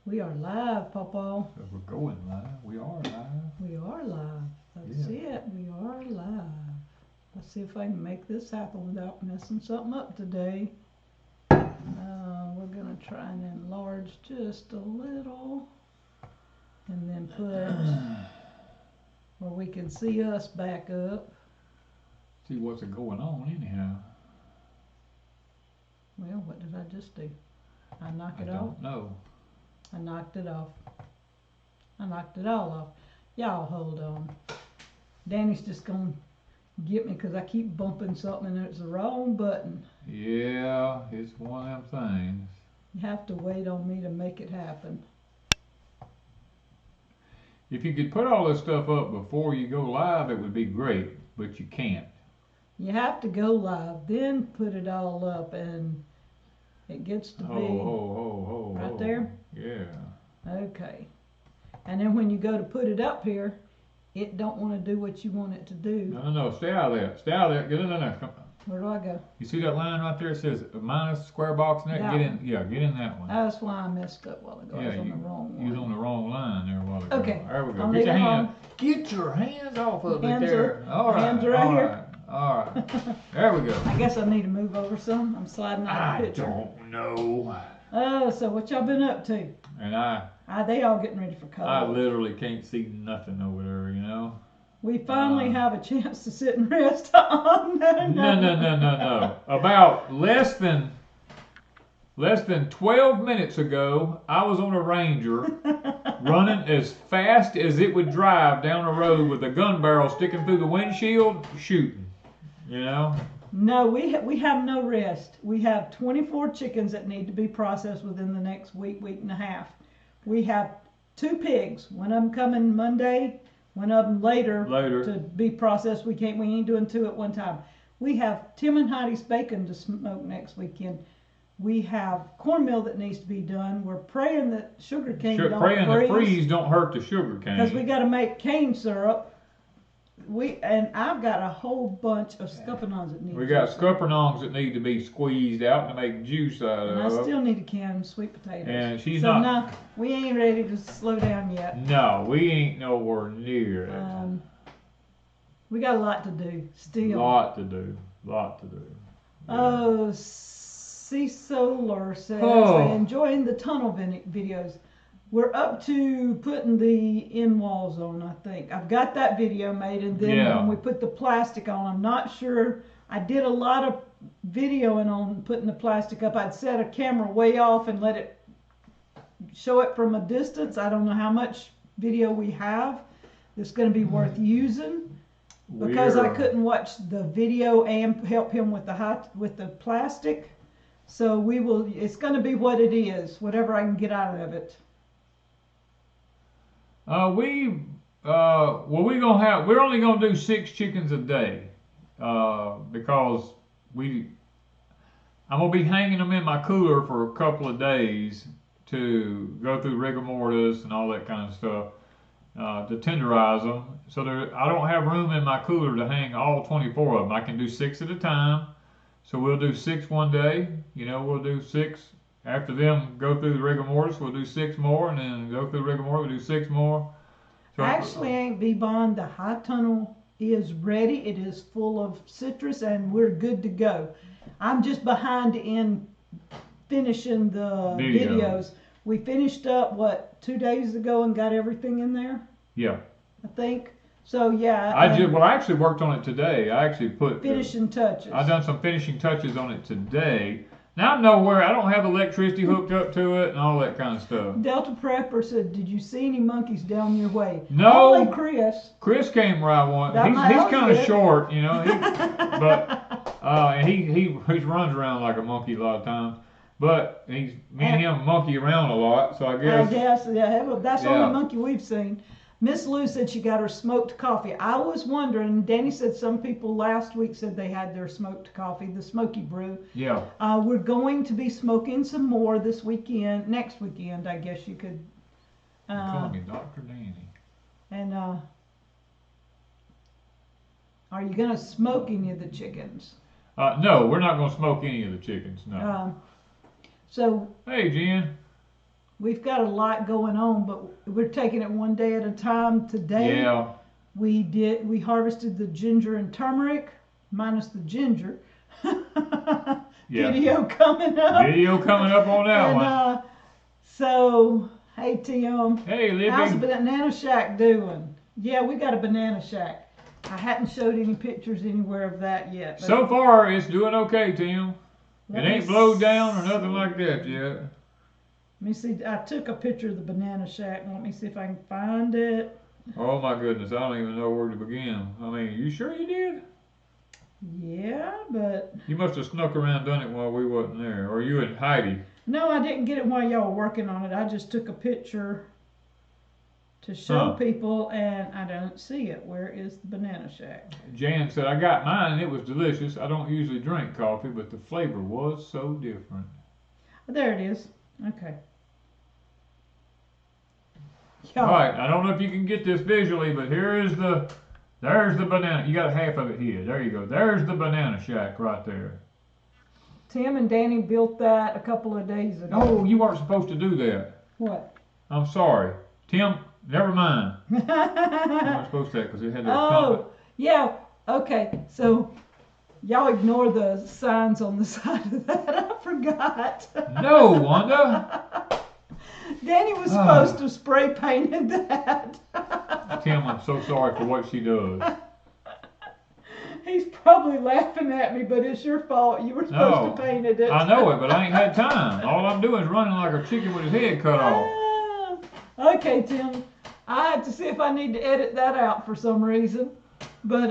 We are live, Papa. So we're going live. We are live. We are live. That's it. We are live. Let's see if I can make this happen without messing something up today. We're going to try and enlarge just a little. And then put where we can see us back up. See what's going on anyhow. Well, what did I just do? I knocked it I off? don't know. I knocked it off. I knocked it all off. Y'all hold on. Danny's just going to get me because I keep bumping something and it's the wrong button. Yeah, it's one of them things. You have to wait on me to make it happen. If you could put all this stuff up before you go live, it would be great, but you can't. You have to go live, then put it all up, and it gets to be right there. Yeah. Okay. And then when you go to put it up here, it don't want to do what you want it to do. No, stay out of there. Stay out of there. Get in there. Come on. Where do I go? You see that line right there? It says minus square box next. Get in. Yeah, get in that one. That's why I messed up a while ago. I was on the wrong one. You was on the wrong line there a while ago. Okay. There we go. I'll Get your hands. Get your hands off of hands it there. All right. Hands right here. All right. There we go. I guess I need to move over some. I'm sliding out of the picture. I don't know. Oh, so what y'all been up to? And they all getting ready for college. I literally can't see nothing over there, you know. We finally have a chance to sit and rest on. No. About less than 12 minutes ago, I was on a Ranger running as fast as it would drive down the road with a gun barrel sticking through the windshield, shooting, you know. No, we have no rest. We have 24 chickens that need to be processed within the next week and a half. We have 2 pigs. One of them coming Monday, one of them later to be processed. We ain't doing 2 at one time. We have Tim and Heidi's bacon to smoke next weekend. We have cornmeal that needs to be done. We're praying that sugar cane don't freeze. Praying the freeze don't hurt the sugar cane. Because we got to make cane syrup. And I've got a whole bunch of scuppernongs that need. We got scuppernongs that need to be squeezed out to make juice out of. And I still need to can sweet potatoes. And she's so not. No, we ain't ready to slow down yet. No, we ain't nowhere near it. We got a lot to do still. Lot to do. Yeah. Oh, C Solar says enjoying the tunnel videos. We're up to putting the in walls on, I think. I've got that video made, and then when we put the plastic on, I'm not sure. I did a lot of videoing on putting the plastic up. I'd set a camera way off and let it show it from a distance. I don't know how much video we have that's going to be worth using, because I couldn't watch the video and help him with the plastic. So we will. It's going to be what it is, whatever I can get out of it. We're only gonna do 6 chickens a day, because I'm gonna be hanging them in my cooler for a couple of days to go through rigor mortis and all that kind of stuff, to tenderize them. So I don't have room in my cooler to hang all 24 of them. I can do 6 at a time. So we'll do 6 one day. You know, we'll do 6. After them go through the rigor mortis, we'll do 6 more, and then go through the rigor mortis, we'll do 6 more. So actually, Aunt B-Bond, the high tunnel is ready. It is full of citrus, and we're good to go. I'm just behind in finishing the videos. We finished up, 2 days ago and got everything in there? Yeah. I think. So, yeah. I actually worked on it today. I actually put finishing touches. I've done some finishing touches on it today. Now I'm nowhere. I don't have electricity hooked up to it and all that kind of stuff. Delta Prepper said, "Did you see any monkeys down your way?" No. Only Chris. Chris came where I want. He's kind of short, you know. And he runs around like a monkey a lot of times. But me and him monkey around a lot, so I guess. That's the only monkey we've seen. Miss Lou said she got her smoked coffee. I was wondering, Danny said some people last week said they had their smoked coffee, the smoky brew. Yeah. We're going to be smoking some more this weekend, next weekend, I guess you could. Call me Dr. Danny. And are you going to smoke any of the chickens? No, we're not going to smoke any of the chickens, no. So. Hey, Jen. we've got a lot going on, but we're taking it one day at a time. Today, Yeah. we harvested the ginger and turmeric, minus the ginger. Yeah. Video coming up. Video coming up on that And one. so, hey Tim, Hey, Libby. how's the banana shack doing? Yeah, we got a banana shack. I hadn't showed any pictures anywhere of that yet. But So far, it's doing okay, Tim. It let me ain't blowed down or nothing like that yet. Let me see. I took a picture of the banana shack. Let me see if I can find it. Oh my goodness, I don't even know where to begin. I mean, you sure you did? Yeah, but You must have snuck around and done it while we wasn't there. Or you and Heidi. no, I didn't get it while y'all were working on it. I just took a picture to show people, and I don't see it. Where is the banana shack? Jan said, I got mine and it was delicious. I don't usually drink coffee, but the flavor was so different. There it is. Okay. Alright, I don't know if you can get this visually, but there's the banana. You got half of it here. There you go. There's the banana shack right there. Tim and Danny built that a couple of days ago. Oh, you weren't supposed to do that. What? I'm sorry. Tim, never mind. You weren't supposed to because it had that comment. Oh, yeah. Okay. So y'all ignore the signs on the side of that. I forgot. No, Wanda. Danny was supposed to spray painted that. Tim, I'm so sorry for what she does. He's probably laughing at me, but it's your fault. You were supposed to paint it. I know it, but I ain't had time. All I'm doing is running like a chicken with his head cut off. Okay, Tim. I have to see if I need to edit that out for some reason. But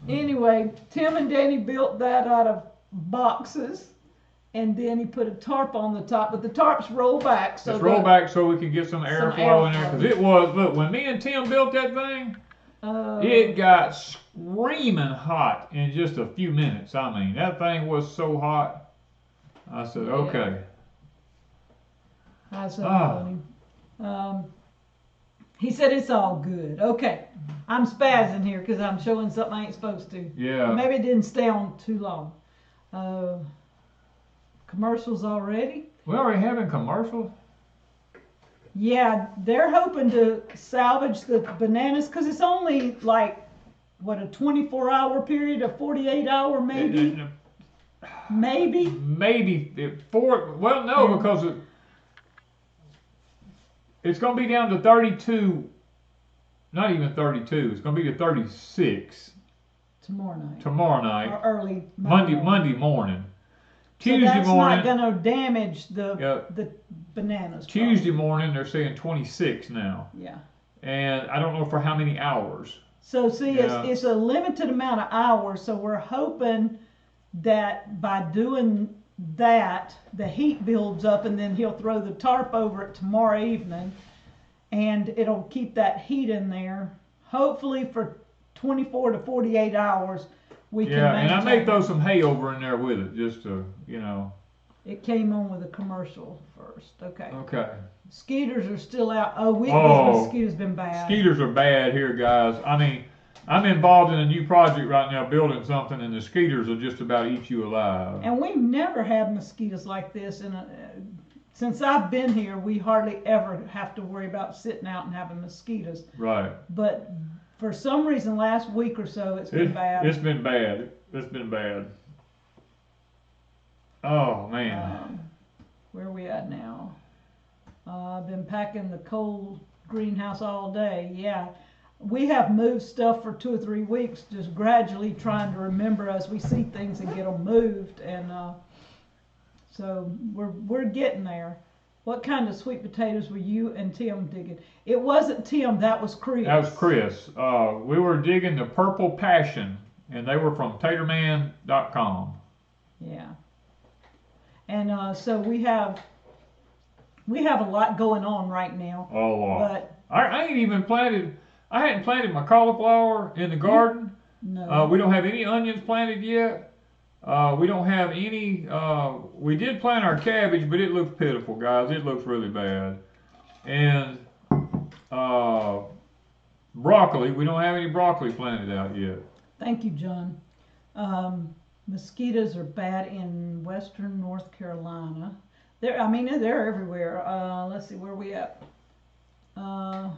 anyway, Tim and Danny built that out of boxes, and then he put a tarp on the top. But the tarps roll back, so it's roll back so we can get some airflow in there. Because it was, look, when me and Tim built that thing, it got screaming hot in just a few minutes. I mean, that thing was so hot. I said, okay. I said, he said it's all good. Okay, I'm spazzing here because I'm showing something I ain't supposed to. Yeah. Maybe it didn't stay on too long. Commercials already? We already having commercials? Yeah, they're hoping to salvage the bananas because it's only like, what, a 24-hour period, a 48-hour maybe? Maybe? Maybe. Well, no, because it's going to be down to 32, not even 32, it's going to be to 36. Tomorrow night. Or early Monday morning. Tuesday so that's morning. Not going to damage the bananas. Tuesday morning, they're saying 26 now. Yeah. And I don't know for how many hours. So see, it's a limited amount of hours, so we're hoping that by doing that, the heat builds up, and then he'll throw the tarp over it tomorrow evening, and it'll keep that heat in there. Hopefully for 24 to 48 hours, we can maintain. And I may throw some hay over in there with it, just to, you know. It came on with a commercial first. Okay. Okay. Mosquitoes are still out. Oh, Wiggins mosquitoes been bad. Mosquitoes are bad here, guys. I mean, I'm involved in a new project right now, building something, and the mosquitoes will just about eat you alive. And we've never had mosquitoes like this. Since I've been here, we hardly ever have to worry about sitting out and having mosquitoes. Right. But for some reason, last week or so, it's been bad. It's been bad. It's been bad. Oh, man. Where are we at now? I've been packing the cold greenhouse all day. Yeah. We have moved stuff for 2 or 3 weeks, just gradually trying to remember as we see things and get them moved. And so we're getting there. What kind of sweet potatoes were you and Tim digging? It wasn't Tim, that was Chris. That was Chris. We were digging the Purple Passion, and they were from taterman.com. Yeah. And so we have a lot going on right now. A lot. But I ain't even planted. I hadn't planted my cauliflower in the garden. No. We don't have any onions planted yet. We don't have any. We did plant our cabbage, but it looks pitiful, guys. It looks really bad. And broccoli. We don't have any broccoli planted out yet. Thank you, John. Mosquitoes are bad in western North Carolina. I mean, they're everywhere. Let's see, where we at? Somebody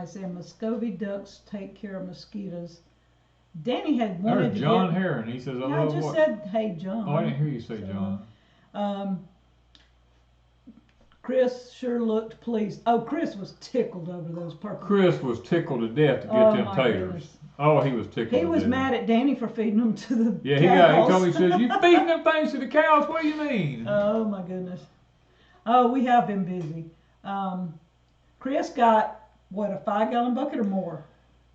said Muscovy ducks take care of mosquitoes. Danny had wanted There's to John get. Heron. He says, I Yeah, I love just what? said, hey, John. Oh, I didn't hear you say So, John. Chris sure looked pleased. Oh, Chris was tickled over those purple. Chris was tickled to death to get them my taters. goodness. Oh, he was tickled. He was to death. mad at Danny for feeding them to the Yeah, cows. he told me, he says, you feeding them things to the cows? What do you mean? Oh my goodness. Oh, we have been busy. Chris got, what, a 5-gallon bucket or more?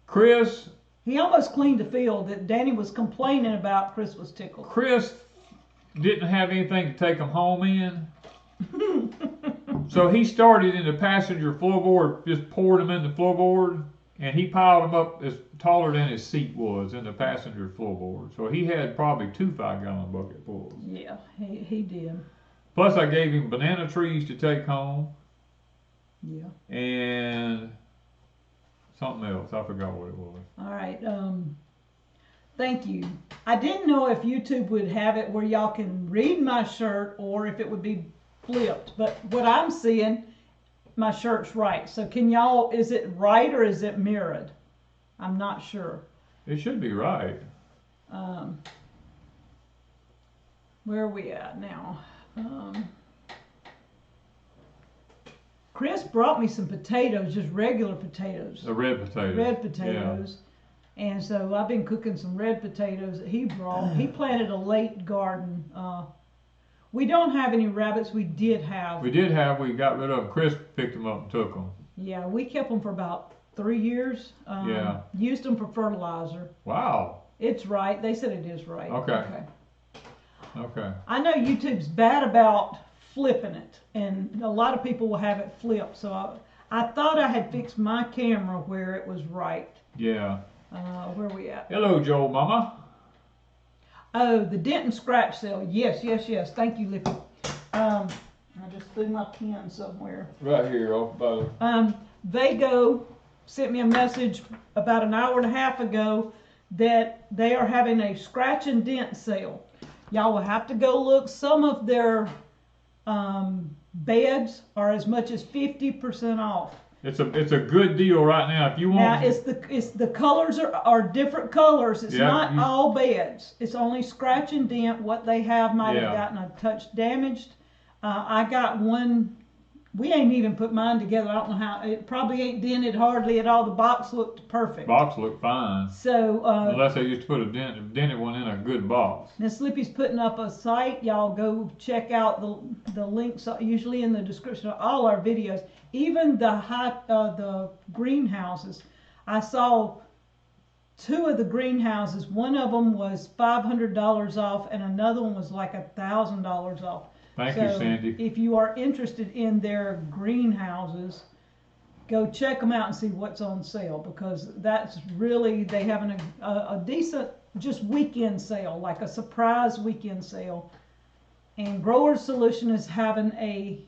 Chris. He almost cleaned the field that Danny was complaining about. Chris was tickled. Chris didn't have anything to take them home in. So he started in the passenger floorboard, just poured them in the floorboard, and he piled them up as taller than his seat was in the passenger floorboard. So he had probably 2 5-gallon bucketfuls. Yeah, he did. Plus I gave him banana trees to take home. Yeah. And something else. I forgot what it was. All right. Thank you. I didn't know if YouTube would have it where y'all can read my shirt or if it would be flipped. But what I'm seeing, my shirt's right. So can y'all, is it right or is it mirrored? I'm not sure. It should be right. Where are we at now? Chris brought me some potatoes, just regular potatoes. The red potatoes. Red potatoes. Yeah. And so I've been cooking some red potatoes that he brought. He planted a late garden. We don't have any rabbits. We did have. We got rid of them. Chris picked them up and took them. Yeah, we kept them for about 3 years. Yeah. Used them for fertilizer. Wow. It's right. They said it is right. Okay. Okay. I know YouTube's bad about flipping it, and a lot of people will have it flipped. So I thought I had fixed my camera where it was right. Yeah. Where are we at? Hello, Joel Mama. Oh, the dent and scratch sale. Yes. Thank you, Lippy. I just threw my pen somewhere. Right here, off by Vego sent me a message about an hour and a half ago that they are having a scratch and dent sale. Y'all will have to go look. Some of their beds are as much as 50% off. It's a good deal right now. If you want. Now it's the colors are different colors. It's not all beds. It's only scratch and dent. What they have might have gotten a touch damaged. I got one. We ain't even put mine together. I don't know how. It probably ain't dented hardly at all. The box looked perfect. Box looked fine. So unless they used to put a dented one in a good box. Now Slippy's putting up a site. Y'all go check out the links usually in the description of all our videos. Even the greenhouses. I saw 2 of the greenhouses. One of them was $500 off, and another one was like $1,000 off. Thank you, Sandy. If you are interested in their greenhouses, go check them out and see what's on sale, because that's really, they have a decent just weekend sale, like a surprise weekend sale. And Growers Solution is having a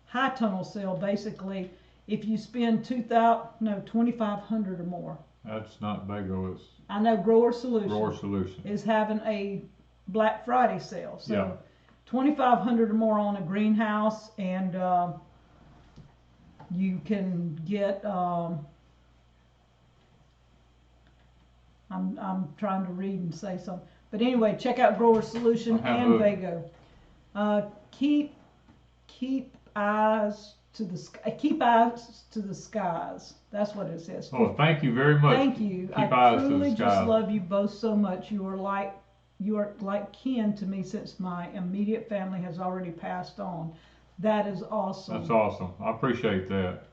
high tunnel sale. Basically, if you spend $2,500 or more. That's not Vego. I know Growers Solution. Growers Solution is having a Black Friday sale. So yeah. $2,500 or more on a greenhouse, and you can get. I'm trying to read and say something, but anyway, check out Grower Solution and Vego. Keep eyes to the sky. Keep eyes to the skies. That's what it says. Oh, thank you very much. Thank you. I truly just love you both so much. You are like kin to me, since my immediate family has already passed on. That is awesome. That's awesome. I appreciate that.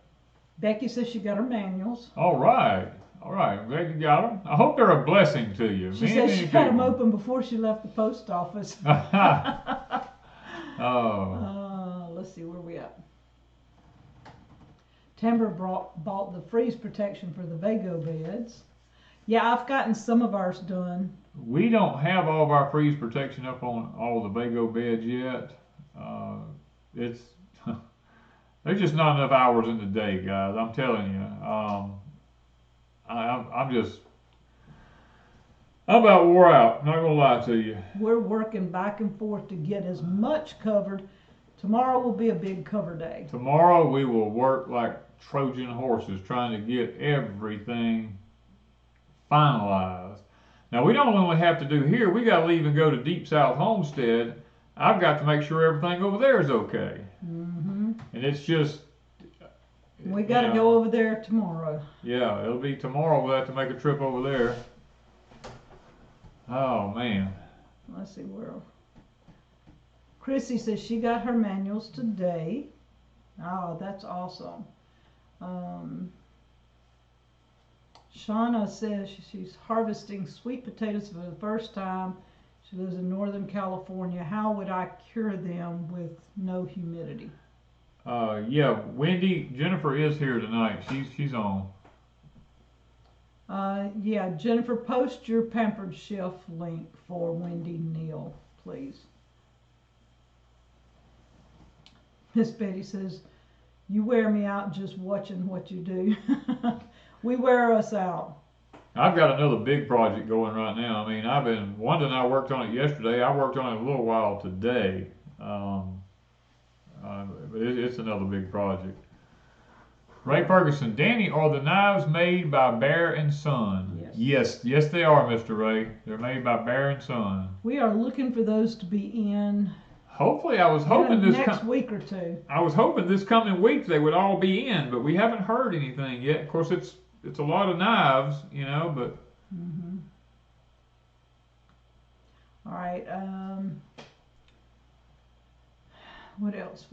Becky says she got her manuals. All right. I'm glad you got them. I hope they're a blessing to you. She says she had them open before she left the post office. Let's see, where we at? Timber bought the freeze protection for the Vego beds. Yeah, I've gotten some of ours done. We don't have all of our freeze protection up on all the Vego beds yet. There's just not enough hours in the day, guys. I'm telling you. I'm about wore out, not gonna lie to you. We're working back and forth to get as much covered. Tomorrow will be a big cover day. Tomorrow we will work like Trojan horses trying to get everything finalized. Now we don't only have to do here, we gotta leave and go to Deep South Homestead. I've got to make sure everything over there is okay. Mm-hmm. And it's just... We gotta go over there tomorrow. Yeah, it'll be tomorrow. We'll have to make a trip over there. Oh, man. Let's see where. Chrissy says she got her manuals today. Oh, that's awesome. Shauna says she's harvesting sweet potatoes for the first time. She lives in Northern California. How would I cure them with no humidity? Yeah, Jennifer is here tonight. She's on. Yeah, Jennifer, post your Pampered Chef link for Wendy Neal, please. Miss Betty says, you wear me out just watching what you do. We wear us out. I've got another big project going right now. I mean, Wanda and I worked on it yesterday. I worked on it a little while today. But it's another big project. Ray Ferguson, Danny, are the knives made by Bear and Son? Yes, they are, Mr. Ray. They're made by Bear and Son. We are looking for those to be in. Hopefully, I was hoping this next week or two. I was hoping this coming week they would all be in, but we haven't heard anything yet. Of course, it's a lot of knives, but. Mm-hmm. All right. What else?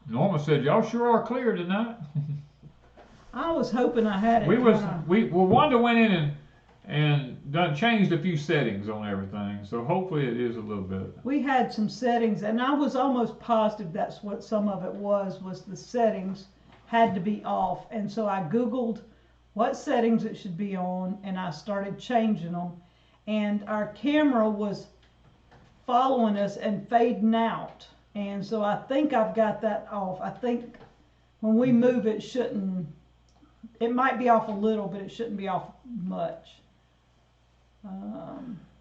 Norma said, "Y'all sure are clear tonight." I was hoping I had it. Wanda went in and changed a few settings on everything, so hopefully it is a little bit. We had some settings, and I was almost positive that's what some of it was the settings had to be off, and so I Googled what settings it should be on, and I started changing them, and our camera was following us and fading out. And so I think I've got that off. I think when we move it it might be off a little, but it shouldn't be off much.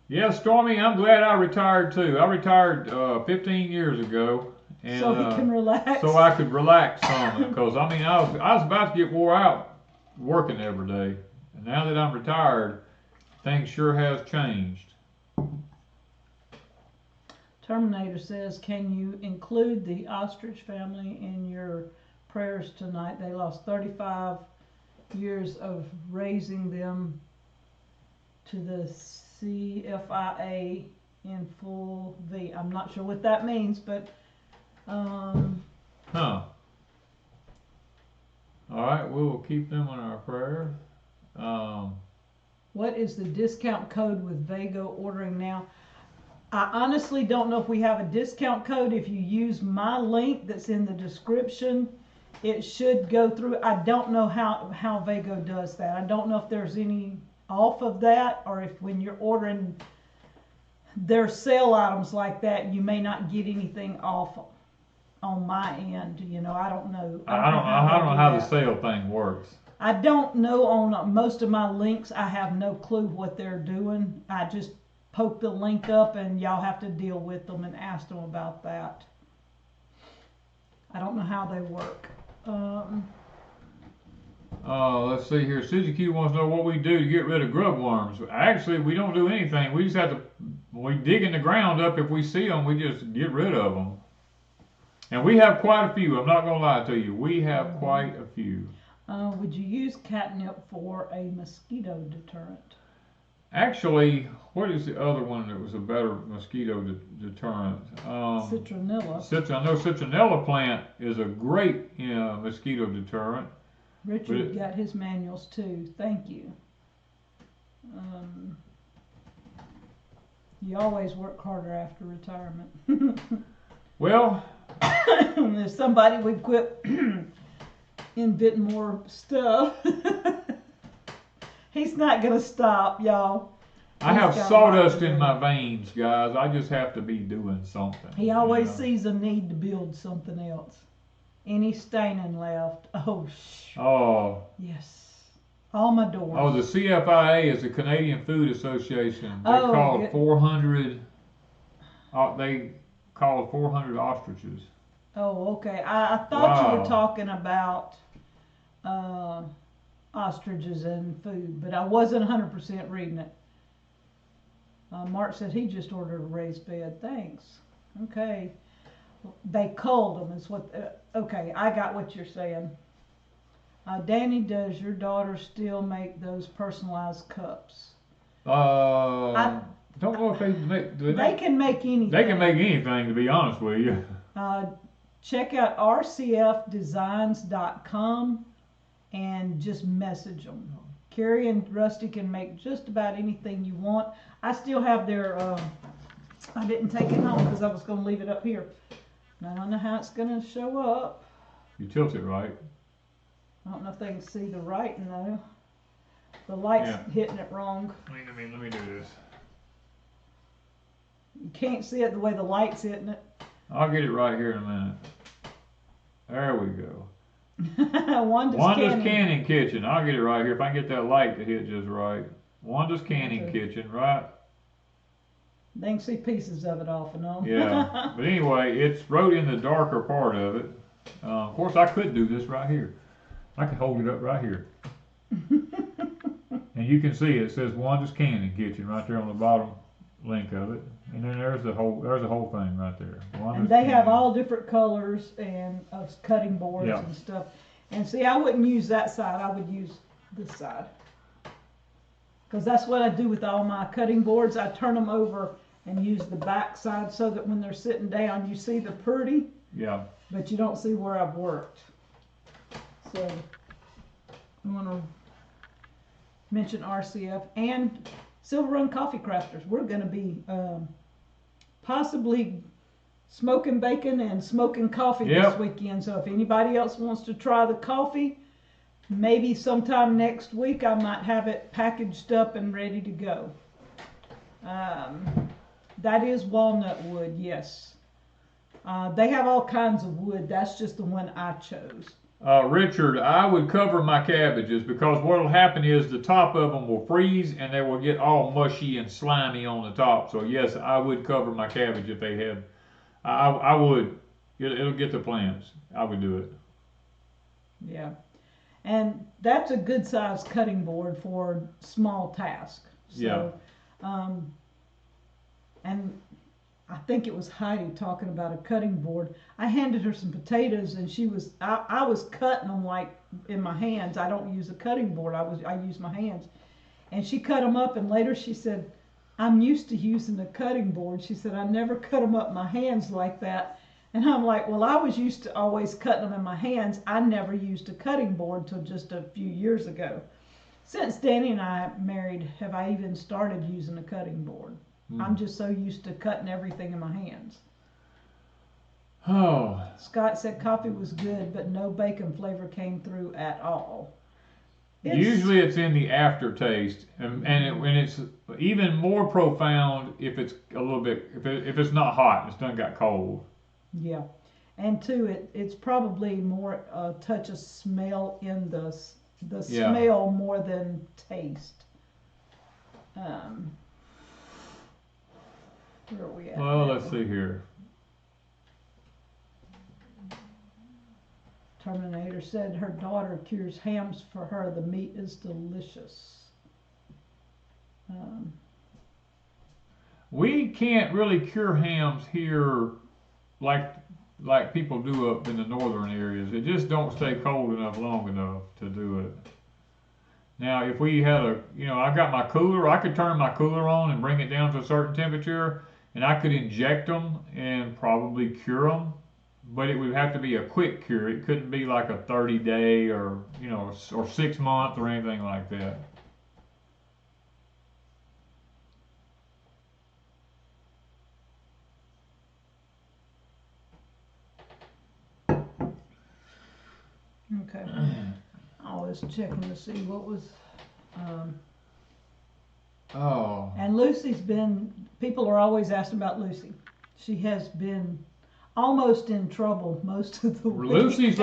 Yeah, Stormy, I'm glad I retired too. I retired 15 years ago. And, so he can relax? So I could relax some, because I was about to get wore out working every day. And now that I'm retired, things sure has changed. Terminator says, can you include the ostrich family in your prayers tonight? They lost 35 years of raising them to the CFIA in full V. I'm not sure what that means, but All right, we will keep them in our prayer. What is the discount code with Vego ordering now? I honestly don't know if we have a discount code. If you use my link that's in the description, it should go through. I don't know how Vego does that. I don't know if there's any off of that, or if when you're ordering their sale items like that, you may not get anything off on my end. I don't know. I don't know how the sale thing works. I don't know. On most of my links, I have no clue what they're doing. I just poke the link up and y'all have to deal with them and ask them about that. I don't know how they work. Let's see here. Suzy Q wants to know what we do to get rid of grub worms. Actually, we don't do anything. We just have to, when we dig in the ground up, if we see them, we just get rid of them. And we have quite a few. I'm not going to lie to you. We have quite a few. Would you use catnip for a mosquito deterrent? Actually, what is the other one that was a better mosquito deterrent? Citronella. I know citronella plant is a great mosquito deterrent. Richard got his manuals too. Thank you. You always work harder after retirement. Well, there's somebody we quit inventing more stuff. He's not going to stop, y'all. I have sawdust in my veins, guys. I just have to be doing something. He always sees a need to build something else. Any staining left? Oh. Oh. Yes. All my doors. Oh, the CFIA is the Canadian Food Association. They called 400. They called 400 ostriches. Oh, okay. I thought you were talking about ostriches and food, but I wasn't 100% reading it. Mark said he just ordered a raised bed. Thanks. Okay. They culled them is what. Okay, I got what you're saying. Danny, does your daughter still make those personalized cups? I don't know if they make. They can make anything. They can make anything, to be honest with you. Check out rcfdesigns.com and just message them. Carrie and Rusty can make just about anything you want. I still have their. I didn't take it home because I was going to leave it up here. I don't know how it's going to show up. You tilt it right. I don't know if they can see the writing though. The light's hitting it wrong. Let me do this. You can't see it the way the light's hitting it. I'll get it right here in a minute. There we go. Wanda's Canning Kitchen. I'll get it right here if I can get that light to hit just right. Wanda's Canning Kitchen, right? They can see pieces of it off and on. Yeah, but anyway, it's wrote in the darker part of it. Of course, I could do this right here. I could hold it up right here. And you can see it says Wanda's Canning Kitchen right there on the bottom link of it. And then there's the whole thing right there. And they have all different colors and of cutting boards and stuff. And see, I wouldn't use that side. I would use this side. Because that's what I do with all my cutting boards. I turn them over and use the back side so that when they're sitting down, you see the pretty. Yeah. But you don't see where I've worked. So I want to mention RCF and Silver Run Coffee Crafters. We're going to be possibly smoking bacon and smoking coffee this weekend. So if anybody else wants to try the coffee, maybe sometime next week I might have it packaged up and ready to go. That is walnut wood, yes. They have all kinds of wood. That's just the one I chose. Richard, I would cover my cabbages because what will happen is the top of them will freeze and they will get all mushy and slimy on the top. So yes, I would cover my cabbage if they have. I would. It'll get the plants. I would do it. Yeah. And that's a good size cutting board for small task. So, and I think it was Heidi talking about a cutting board. I handed her some potatoes and I was cutting them like in my hands. I don't use a cutting board. I use my hands. And she cut them up and later she said, I'm used to using a cutting board. She said, I never cut them up my hands like that. And I'm like, well, I was used to always cutting them in my hands. I never used a cutting board till just a few years ago. Since Danny and I married, have I even started using a cutting board. I'm just so used to cutting everything in my hands. Oh. Scott said coffee was good, but no bacon flavor came through at all. Usually it's in the aftertaste, and it's even more profound if it's a little bit, if it's not hot and it's done got cold. Yeah, and two, it's probably more a touch of smell in the smell more than taste. Where are we at? Well, let's see here. Terminator said her daughter cures hams for her. The meat is delicious. We can't really cure hams here like people do up in the northern areas. It just don't stay cold enough long enough to do it. Now, if we had I've got my cooler. I could turn my cooler on and bring it down to a certain temperature, and I could inject them and probably cure them. But it would have to be a quick cure. It couldn't be like a 30-day or 6 month or anything like that. Okay. I was checking to see what was. And Lucy's people are always asking about Lucy. She has been almost in trouble most of the week. Lucy's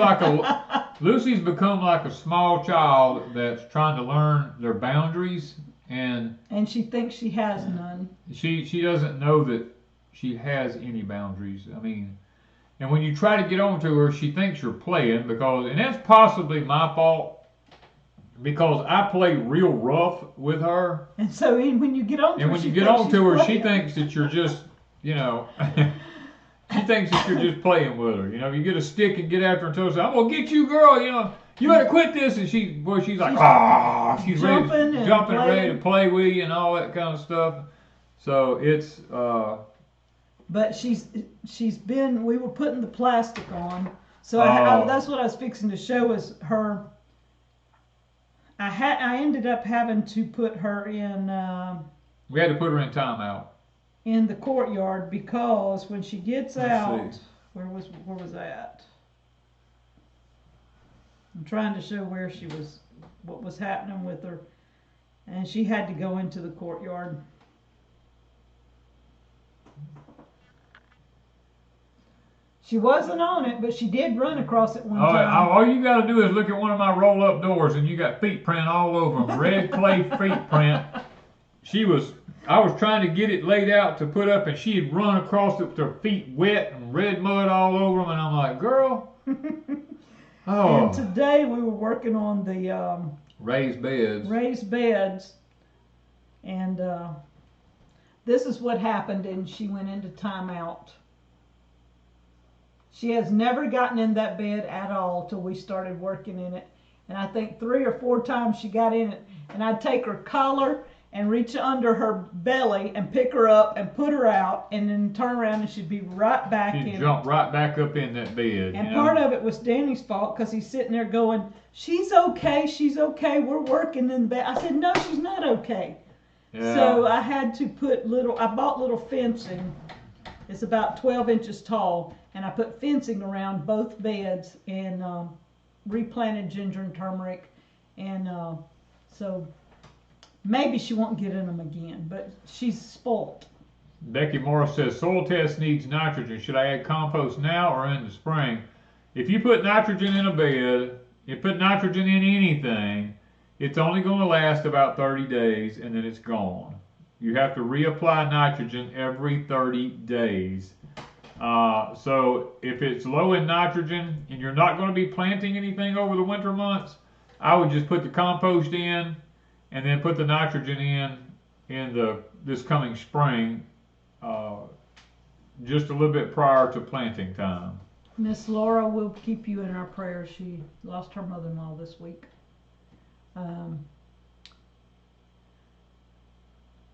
Lucy's become like a small child that's trying to learn their boundaries, and she thinks she has none. She doesn't know that she has any boundaries. I mean, and when you try to get on to her, she thinks you're playing and that's possibly my fault because I play real rough with her. And so when you get on to her, she thinks that you're just, you know, she thinks that you're just playing with her. You know, you get a stick and get after her and tell her, I'm gonna get you, girl. You know, you better quit this. And she's like, she's jumping and ready to play with you and all that kind of stuff. So it's. But we were putting the plastic on. So that's what I was fixing to show is her. I ended up having to put her in. We had to put her in timeout. In the courtyard because when she gets out, where was that? I'm trying to show where she was, what was happening with her, and she had to go into the courtyard. She wasn't on it, but she did run across it one time. All you got to do is look at one of my roll-up doors, and you got feet print all over them, red clay feet print. I was trying to get it laid out to put up, and she had run across it with her feet wet and red mud all over them, and I'm like, girl. Oh. And today we were working on the raised beds, and this is what happened, and she went into timeout. She has never gotten in that bed at all till we started working in it. And I think 3 or 4 times she got in it. And I'd take her collar and reach under her belly and pick her up and put her out and then turn around and she'd be right back in. She'd jump right back up in that bed. And part of it was Danny's fault because he's sitting there going, she's okay, we're working in the bed. I said, no, she's not okay. Yeah. So I had to I bought little fencing. It's about 12 inches tall. And I put fencing around both beds and replanted ginger and turmeric. And so maybe she won't get in them again, but she's spoiled. Becky Morris says, soil test needs nitrogen. Should I add compost now or in the spring? If you put nitrogen in a bed, you put nitrogen in anything, it's only going to last about 30 days and then it's gone. You have to reapply nitrogen every 30 days. So if it's low in nitrogen and you're not going to be planting anything over the winter months, I would just put the compost in and then put the nitrogen in this coming spring, just a little bit prior to planting time. Miss Laura will keep you in our prayers. She lost her mother-in-law this week.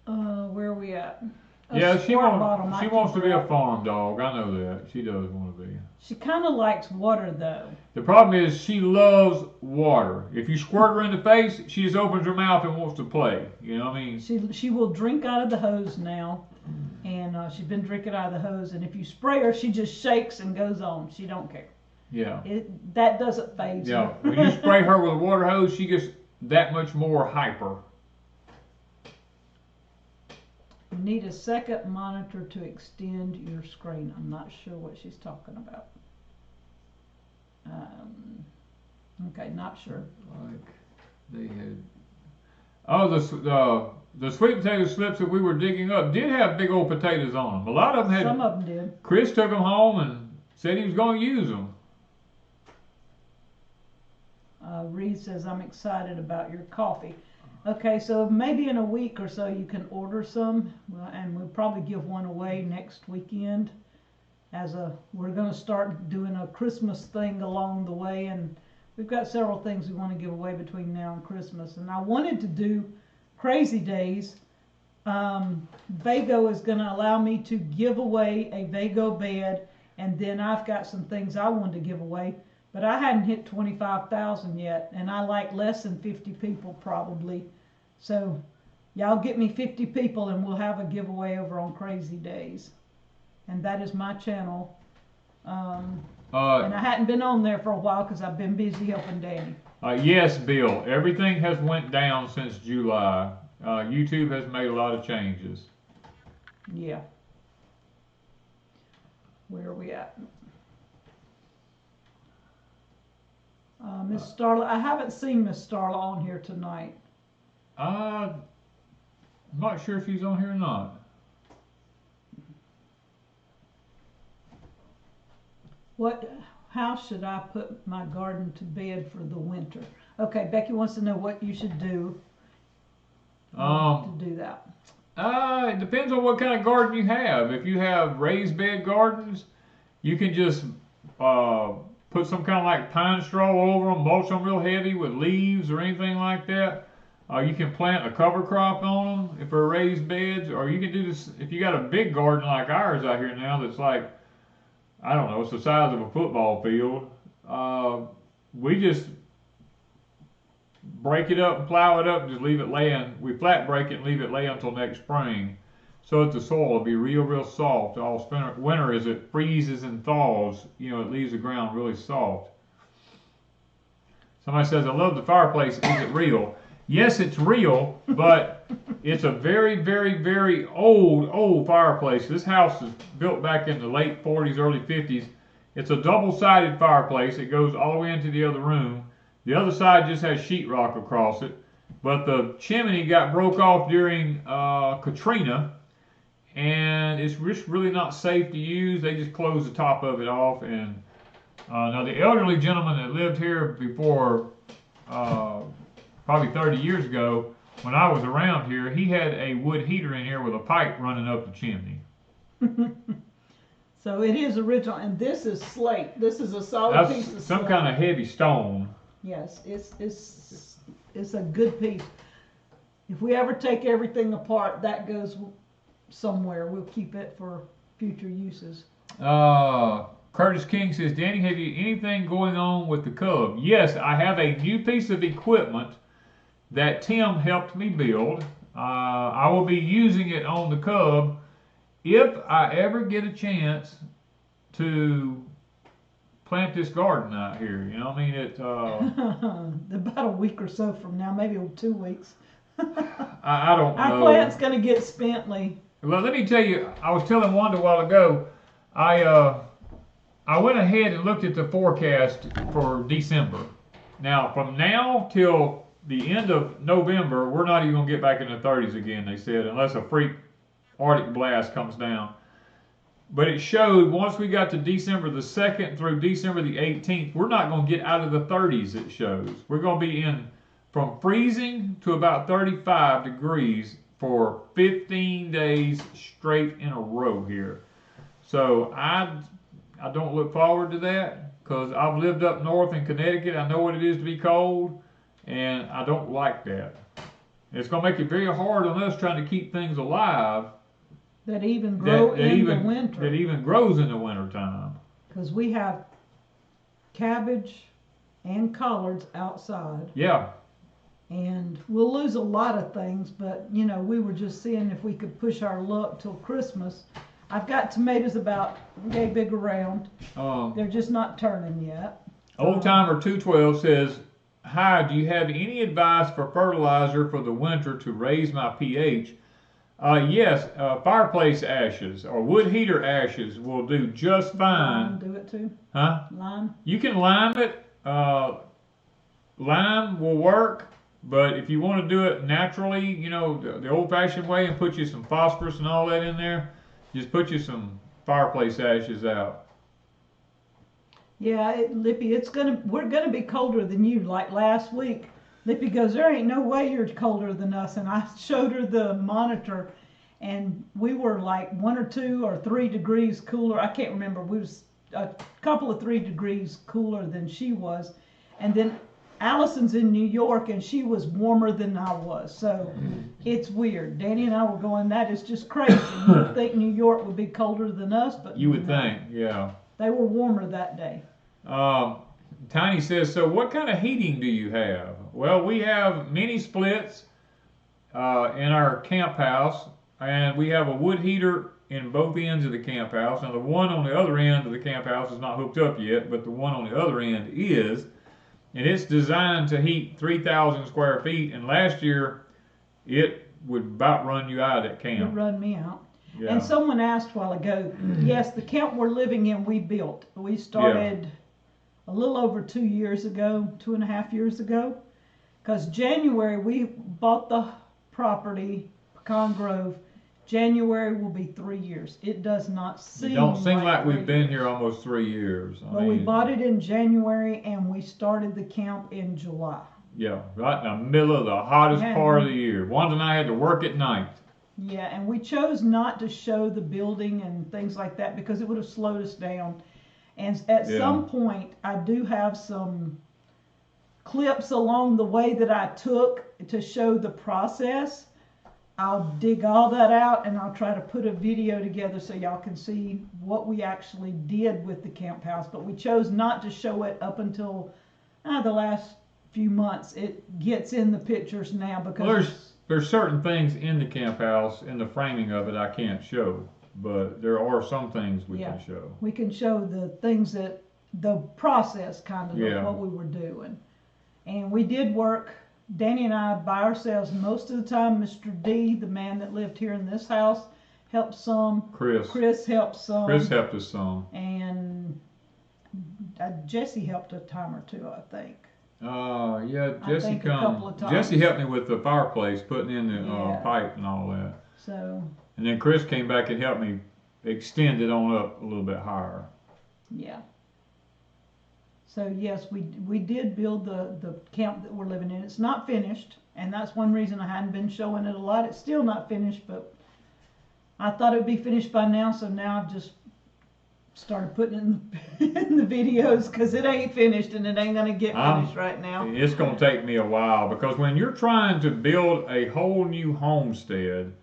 Where are we at? Yeah, she wants to be a farm dog. I know that. She does want to be. She kind of likes water, though. The problem is she loves water. If you squirt her in the face, she just opens her mouth and wants to play. You know what I mean? She will drink out of the hose now, and she's been drinking out of the hose. And if you spray her, she just shakes and goes on. She don't care. Yeah. That doesn't faze her. Yeah. When you spray her with a water hose, she gets that much more hyper. You need a second monitor to extend your screen. I'm not sure what she's talking about. Okay, not sure. Like they had. Oh, the sweet potato slips that we were digging up did have big old potatoes on them. A lot of them had. Some of them did. Chris took them home and said he was going to use them. Reed says, I'm excited about your coffee. Okay, so maybe in a week or so you can order some, and we'll probably give one away next weekend. We're going to start doing a Christmas thing along the way, and we've got several things we want to give away between now and Christmas. And I wanted to do Crazy Days. Vego is going to allow me to give away a Vego bed, and then I've got some things I wanted to give away. But I hadn't hit 25,000 yet, and I like less than 50 people probably. So y'all get me 50 people and we'll have a giveaway over on Crazy Days. And that is my channel. And I hadn't been on there for a while because I've been busy helping Danny. Yes, Bill. Everything has went down since July. YouTube has made a lot of changes. Yeah. Where are we at? Miss Starla. I haven't seen Miss Starla on here tonight. I'm not sure if she's on here or not. How should I put my garden to bed for the winter? Okay, Becky wants to know what you should do to do that. It depends on what kind of garden you have. If you have raised bed gardens, you can just put some kind of like pine straw over them, mulch them real heavy with leaves or anything like that. You can plant a cover crop on them if they're raised beds, or you can do this if you got a big garden like ours out here now that's like, I don't know, it's the size of a football field. We just break it up and plow it up and just leave it laying. We flat break it and leave it lay until next spring, so that the soil will be real soft all winter. As it freezes and thaws, you know, it leaves the ground really soft. Somebody says, I love the fireplace, is it real? Yes, it's real, but it's a very old fireplace. This house is built back in the late 40s, early 50s. It's a double-sided fireplace. It goes all the way into the other room. The other side just has sheetrock across it. But the chimney got broke off during Katrina, and it's just really not safe to use. They just closed the top of it off. And now the elderly gentleman that lived here before, probably 30 years ago, when I was around here, he had a wood heater in here with a pipe running up the chimney. So it is original, and this is slate. This is a solid piece of slate. Some kind of heavy stone. Yes, it's a good piece. If we ever take everything apart, that goes somewhere. We'll keep it for future uses. Curtis King says, Danny, have you anything going on with the Cub? Yes, I have a new piece of equipment that Tim helped me build. I will be using it on the Cub if I ever get a chance to plant this garden out here. You know, I mean, about a week or so from now, maybe 2 weeks. I don't know. Our plant's going to get spently. Well, let me tell you, I was telling Wanda a while ago, I went ahead and looked at the forecast for December. Now, from now till the end of November, we're not even going to get back in the 30s again, they said, unless a freak Arctic blast comes down. But it showed once we got to December the 2nd through December the 18th, we're not going to get out of the 30s, it shows. We're going to be in from freezing to about 35 degrees for 15 days straight in a row here. So I don't look forward to that, because I've lived up north in Connecticut. I know what it is to be cold, and I don't like that. It's going to make it very hard on us trying to keep things alive that even grow in the winter. That even grows in the wintertime. Because we have cabbage and collards outside. Yeah. And we'll lose a lot of things, but you know, we were just seeing if we could push our luck till Christmas. I've got tomatoes about yay big around. They're just not turning yet. Old Timer 212 says, hi, do you have any advice for fertilizer for the winter to raise my pH? Yes, fireplace ashes or wood heater ashes will do just fine. Lime do it too? Huh? Lime? You can lime it. Lime will work, but if you want to do it naturally, you know, the old-fashioned way, and put you some phosphorus and all that in there, just put you some fireplace ashes out. Yeah, Lippy, we're gonna be colder than you. Like last week, Lippy goes, there ain't no way you're colder than us. And I showed her the monitor, and we were like 1 or 2 or 3 degrees cooler. I can't remember. We was a couple of 3 degrees cooler than she was. And then Allison's in New York, and she was warmer than I was. So it's weird. Danny and I were going, that is just crazy. You would think New York would be colder than us, but you would think, yeah. They were warmer that day. Tiny says, so what kind of heating do you have? Well, we have mini splits in our camp house, and we have a wood heater in both ends of the camp house. Now, the one on the other end of the camp house is not hooked up yet, but the one on the other end is. And it's designed to heat 3,000 square feet, and last year it would about run you out of that camp. It run me out. Yeah. And someone asked a while ago, yes, the camp we're living in we built. We started a little over 2 years ago, 2.5 years ago. Because January, we bought the property, Pecan Grove. January will be 3 years. It does not seem. It don't seem like we've been years. here almost 3 years. Well, we bought it in January and we started the camp in July. Yeah, right in the middle of the hottest part of the year. Wanda and I had to work at night. Yeah, and we chose not to show the building and things like that because it would have slowed us down. And at some point, I do have some clips along the way that I took to show the process. I'll dig all that out and I'll try to put a video together so y'all can see what we actually did with the camp house. But we chose not to show it up until the last few months. It gets in the pictures now because there's certain things in the camp house, in the framing of it, I can't show. But there are some things we can show. We can show the things that, the process kind of what we were doing. And we did work, Danny and I, by ourselves most of the time. Mr. D, the man that lived here in this house, helped some. Chris helped some. Chris helped us some. And Jesse helped a time or two, I think. Yeah, Jesse a couple of times. Jesse helped me with the fireplace, putting in the pipe and all that. So. And then Chris came back and helped me extend it on up a little bit higher. Yeah. So yes, we did build the camp that we're living in. It's not finished, and that's one reason I hadn't been showing it a lot. It's still not finished, but I thought it would be finished by now, so now I've just started putting it in the videos because it ain't finished and it ain't gonna get finished right now. It's gonna take me a while because when you're trying to build a whole new homestead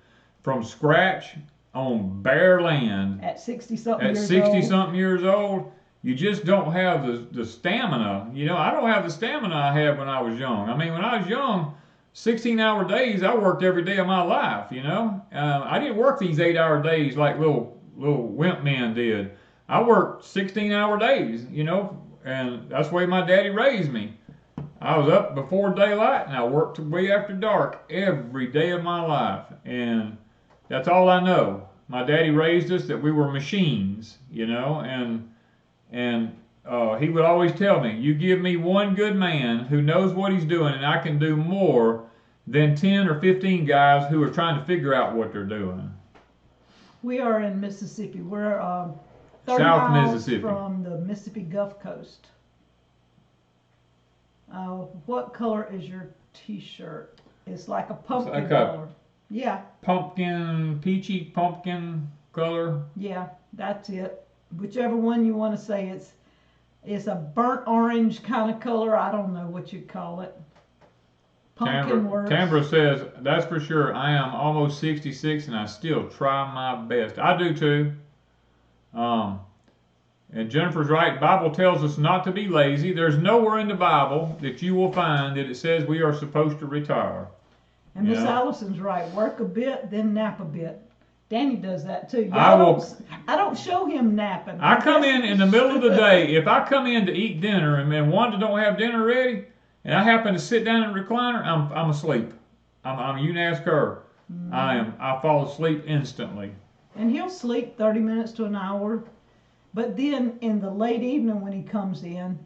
from scratch on bare land at 60-something years old, you just don't have the stamina. You know, I don't have the stamina I had when I was young. I mean, when I was young, 16-hour days, I worked every day of my life, you know. I didn't work these 8-hour days like little wimp men did. I worked 16-hour days, you know, and that's the way my daddy raised me. I was up before daylight and I worked way after dark every day of my life. And that's all I know. My daddy raised us that we were machines, you know, and he would always tell me, you give me one good man who knows what he's doing and I can do more than 10 or 15 guys who are trying to figure out what they're doing. We are in Mississippi. We're 30 South miles Mississippi. From the Mississippi Gulf Coast. What color is your t-shirt? It's like a pumpkin color. Yeah. Peachy pumpkin color. Yeah, that's it. Whichever one you want to say. It's a burnt orange kind of color. I don't know what you'd call it. Pumpkin works. Tambra says, that's for sure. I am almost 66 and I still try my best. I do too. And Jennifer's right. Bible tells us not to be lazy. There's nowhere in the Bible that you will find that it says we are supposed to retire. And Miss Allison's right. Work a bit, then nap a bit. Danny does that too. I don't show him napping. I come in the middle of the day. If I come in to eat dinner and Wanda don't have dinner ready, and I happen to sit down in the recliner, I'm asleep. You can ask her. I fall asleep instantly. And he'll sleep 30 minutes to an hour. But then in the late evening when he comes in,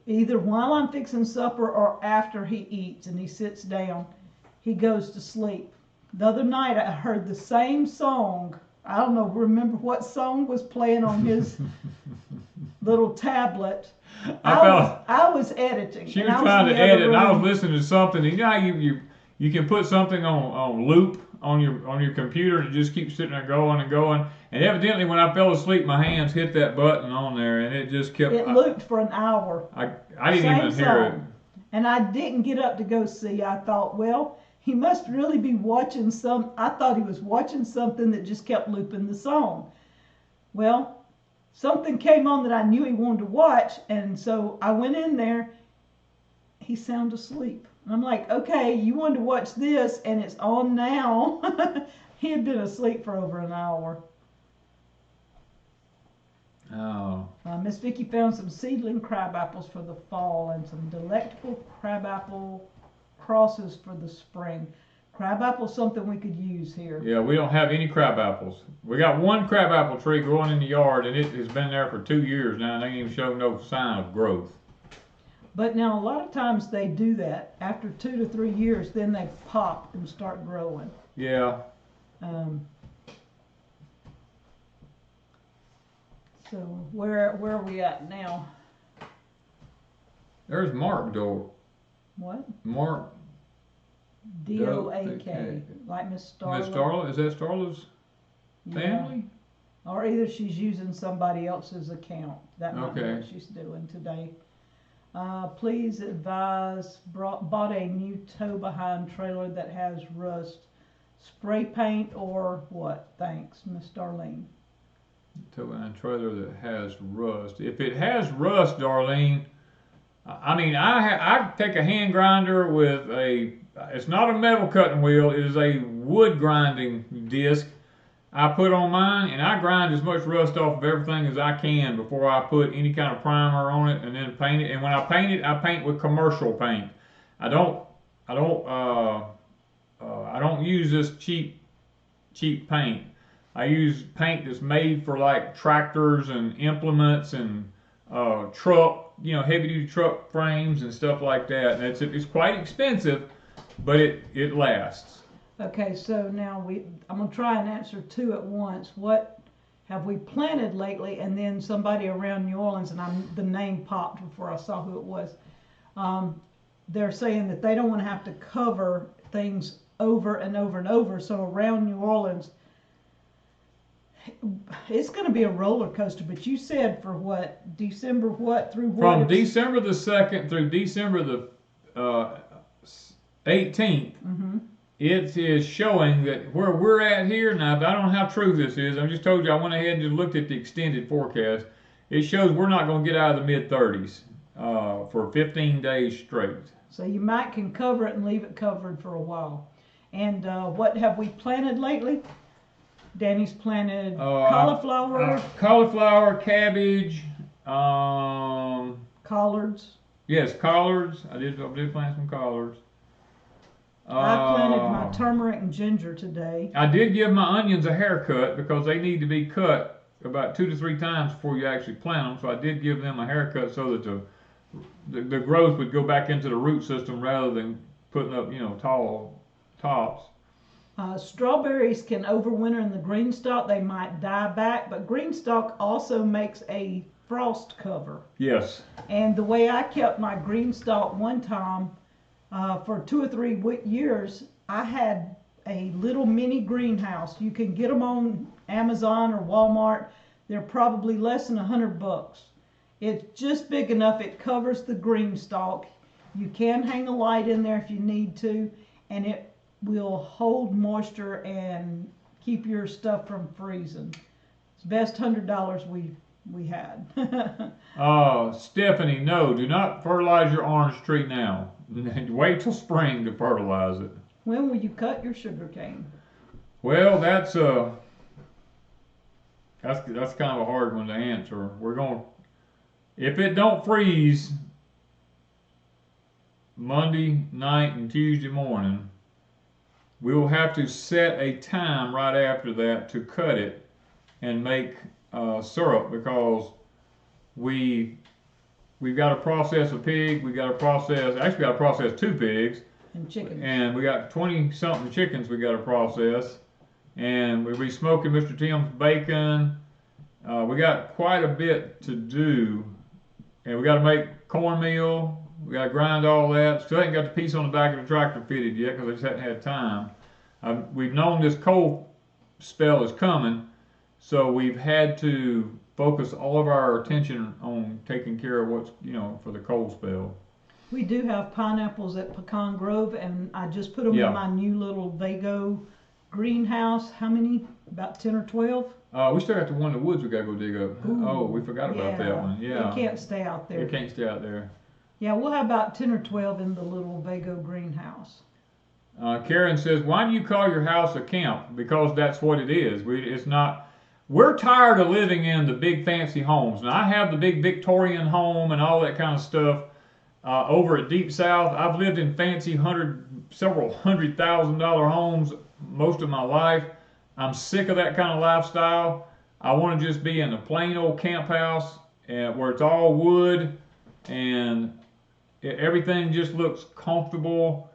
either while I'm fixing supper or after he eats and he sits down, he goes to sleep. The other night I heard the same song. I don't know, remember what song was playing on his little tablet. I was editing. She was trying to edit and I was listening to something. You know how you can put something on loop on your computer and it just keeps sitting there going and going. And evidently when I fell asleep, my hands hit that button on there and it just kept... It looped for an hour. I didn't even hear it. And I didn't get up to go see. I thought, well, he must really be watching I thought he was watching something that just kept looping the song. Well, something came on that I knew he wanted to watch, and so I went in there. He's sound asleep. And I'm like, okay, you wanted to watch this, and it's on now. He had been asleep for over an hour. Oh. Miss Vicki found some seedling crab apples for the fall and some delectable crab apple crosses for the spring. Crab apple's something we could use here. Yeah, we don't have any crab apples. We got one crab apple tree growing in the yard, and it has been there for 2 years now, and they ain't even show no sign of growth. But now a lot of times they do that. After 2 to 3 years, then they pop and start growing. Yeah. So where are we at now? There's Mark Doak. What? Mark D-O-A-K, like Miss Starla. Miss Starla? Is that Starla's family? Yeah. Or either she's using somebody else's account. That might be Okay. what she's doing today. Please advise, bought a new tow behind trailer that has rust. Spray paint or what? Thanks, Miss Darlene. Tow behind trailer that has rust. If it has rust, Darlene, I mean, I take a hand grinder with it's not a metal cutting wheel, it is a wood grinding disc. I put on mine and I grind as much rust off of everything as I can before I put any kind of primer on it and then paint it. And when I paint it, I paint with commercial paint. I don't use this cheap paint. I use paint that's made for like tractors and implements and truck, heavy duty truck frames and stuff like that. And it's quite expensive, but it lasts. Okay, so now I'm gonna try and answer two at once. What have we planted lately? And then somebody around New Orleans, and the name popped before I saw who it was. They're saying that they don't want to have to cover things over and over and over. So around New Orleans, it's going to be a roller coaster. But you said for what? December what through what? From December the 2nd through December the 18th. Mm-hmm. It is showing that where we're at here, now I don't know how true this is, I just told you I went ahead and just looked at the extended forecast. It shows we're not going to get out of the mid-30s for 15 days straight. So you might can cover it and leave it covered for a while. And what have we planted lately? Danny's planted cauliflower. Cauliflower, cabbage. Collards. Yes, collards. I did plant some collards. I planted my turmeric and ginger today. I did give my onions a haircut because they need to be cut about 2 to 3 times before you actually plant them. So I did give them a haircut so that the growth would go back into the root system rather than putting up, tall tops. Strawberries can overwinter in the green stalk. They might die back, but green stalk also makes a frost cover. Yes. And the way I kept my green stalk one time, for 2 or 3 years, I had a little mini greenhouse. You can get them on Amazon or Walmart. They're probably less than $100. It's just big enough. It covers the green stalk. You can hang a light in there if you need to, and it will hold moisture and keep your stuff from freezing. It's the best $100 we had. Stephanie, no, do not fertilize your orange tree now. Wait till spring to fertilize it. When will you cut your sugar cane? Well, that's kind of a hard one to answer. If it don't freeze Monday night and Tuesday morning, we will have to set a time right after that to cut it and make syrup, because we've got to process a pig, we got to process 2 pigs. And chickens. And we got 20-something chickens we got to process. And we'll be smoking Mr. Tim's bacon. We got quite a bit to do. And we got to make cornmeal. We got to grind all that. Still ain't got the piece on the back of the tractor fitted yet because I just hadn't had time. We've known this cold spell is coming, so we've had to focus all of our attention on taking care of what's, for the cold spell. We do have pineapples at Pecan Grove, and I just put them in my new little Vego greenhouse. How many? About 10 or 12? We still got the one in the woods we got to go dig up. Ooh, we forgot about that one. Yeah. It can't stay out there. It can't stay out there. Yeah, we'll have about 10 or 12 in the little Vego greenhouse. Karen says, why do you call your house a camp? Because that's what it is. We're tired of living in the big fancy homes. Now, I have the big Victorian home and all that kind of stuff. over at Deep South. I've lived in fancy several $100,000 homes most of my life. I'm sick of that kind of lifestyle. I want to just be in a plain old camp house where it's all wood and everything just looks comfortable.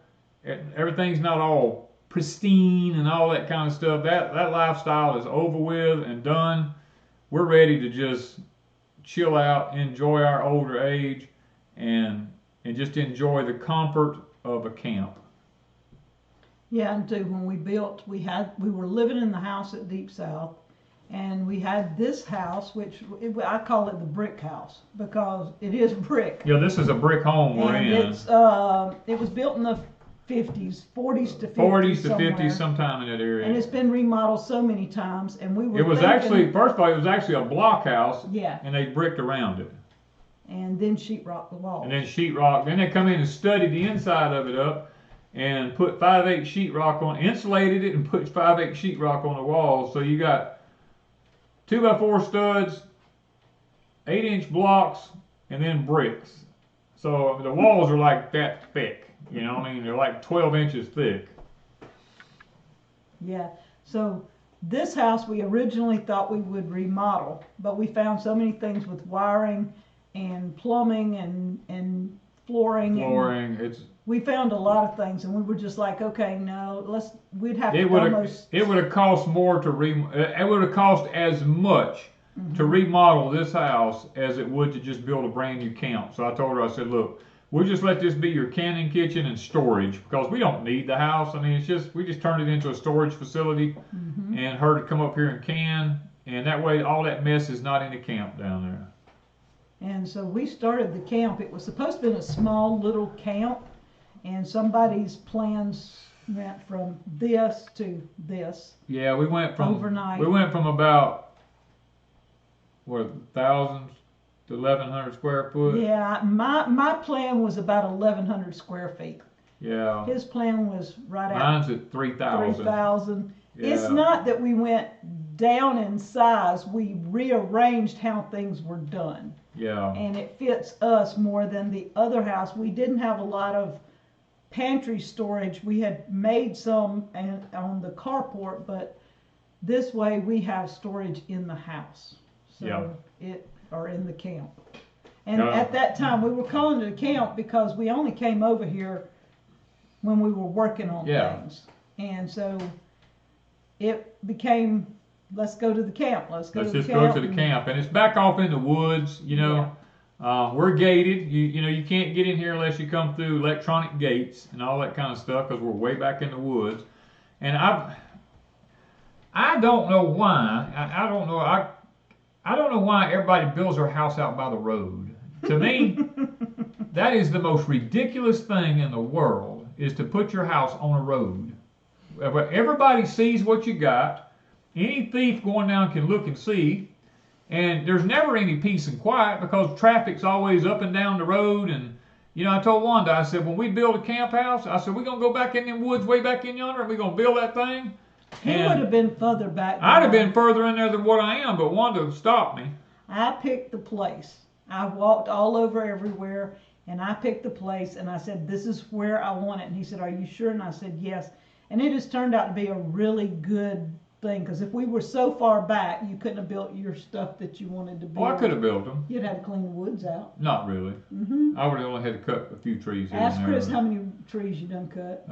Everything's not all pristine and all that kind of stuff. That lifestyle is over with and done. We're ready to just chill out, enjoy our older age, and just enjoy the comfort of a camp. Yeah, and too, when we built, we were living in the house at Deep South, and we had this house, which I call it the brick house because it is brick. Yeah, this is a brick home we're in. It was built in the 40s to 50s. 40s to 50s, sometime in that area. And it's been remodeled so many times, and we were. It was actually, first of all, it was actually a block house. Yeah. And they bricked around it. And then sheetrock the walls. And then sheetrock. Then they come in and studied the inside of it up and put 5/8 sheetrock on, insulated it, and put 5/8 sheetrock on the walls. So you got 2x4 studs, 8-inch blocks, and then bricks. So the walls are like that thick. You know what I mean? They're like 12 inches thick. Yeah. So this house we originally thought we would remodel, but we found so many things with wiring and plumbing and flooring. We found a lot of things, and we were just like, okay, no, we'd have to almost. It would have cost more to it would have cost as much to remodel this house as it would to just build a brand new camp. So I told her, I said, look, we'll just let this be your canning kitchen and storage because we don't need the house. I mean, we just turned it into a storage facility and her to come up here and can, and that way all that mess is not in the camp down there. And so we started the camp. It was supposed to be a small little camp, and somebody's plans went from this to this. Yeah, we went from overnight. We went from about 1,000 to 1,100 square foot. Yeah, my plan was about 1,100 square feet. Yeah. His plan was right out. Mine's at 3,000. 3,000. Yeah. It's not that we went down in size. We rearranged how things were done. Yeah. And it fits us more than the other house. We didn't have a lot of pantry storage. We had made some on the carport, but this way we have storage in the house. So or in the camp. And at that time we were calling it a camp because we only came over here when we were working on things. And so it became, let's go to the camp. Let's go to the camp. And it's back off in the woods, you know. Yeah. We're gated. You can't get in here unless you come through electronic gates and all that kind of stuff because we're way back in the woods. And I don't know why. I don't know why everybody builds their house out by the road. To me, that is the most ridiculous thing in the world, is to put your house on a road. Everybody sees what you got. Any thief going down can look and see. And there's never any peace and quiet because traffic's always up and down the road. And, I told Wanda, I said, when we build a camp house, I said, we're going to go back in the woods way back in yonder and we're going to build that thing. He would have been further back. I'd have been further in there than what I am, but Wanda stopped me. I picked the place. I walked all over everywhere, and I picked the place, and I said, this is where I want it. And he said, are you sure? And I said, yes. And it has turned out to be a really good thing, because if we were so far back, you couldn't have built your stuff that you wanted to build. Well, I could have built them. You'd have to clean the woods out. Not really. I would have only had to cut a few trees here Ask and there. Chris how many trees you done cut.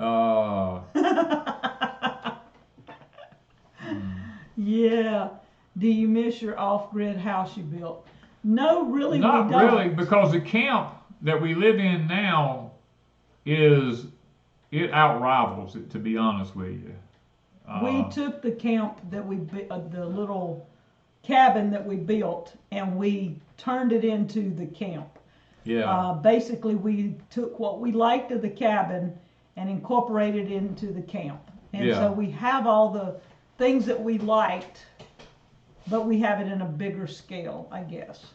Yeah. Do you miss your off-grid house you built? No, really, Not we don't. really, because the camp that we live in now it outrivals it, to be honest with you. We took the camp that the little cabin that we built, and we turned it into the camp. Yeah. Basically, we took what we liked of the cabin and incorporated it into the camp. And so we have all the things that we liked, but we have it in a bigger scale, I guess.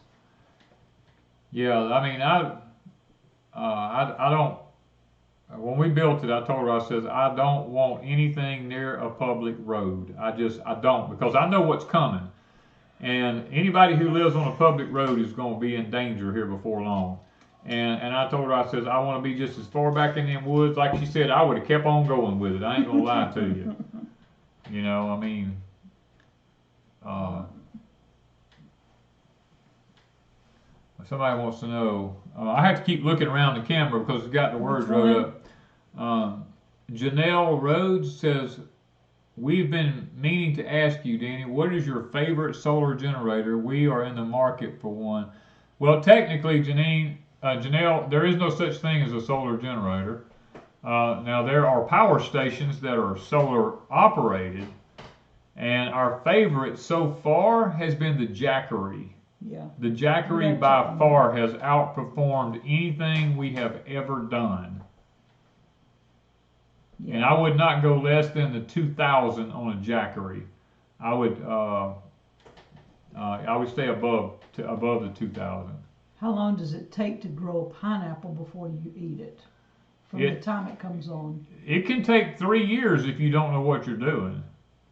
Yeah, I mean, I don't. When we built it, I told her, I says, I don't want anything near a public road. I don't, because I know what's coming. And anybody who lives on a public road is going to be in danger here before long. And I told her, I said, I want to be just as far back in them woods. Like she said, I would have kept on going with it. I ain't gonna lie to you. You know, I mean, somebody wants to know. I have to keep looking around the camera because it's got the words wrote up. Janelle Rhodes says, we've been meaning to ask you, Danny, what is your favorite solar generator? We are in the market for one. Well, technically, Janelle, there is no such thing as a solar generator. Now, there are power stations that are solar operated, and our favorite so far has been the Jackery. Yeah. The Jackery by far has outperformed anything we have ever done. Yeah. And I would not go less than the 2,000 on a Jackery. I would stay above the 2,000. How long does it take to grow a pineapple before you eat it? From the time it comes on? It can take 3 years if you don't know what you're doing.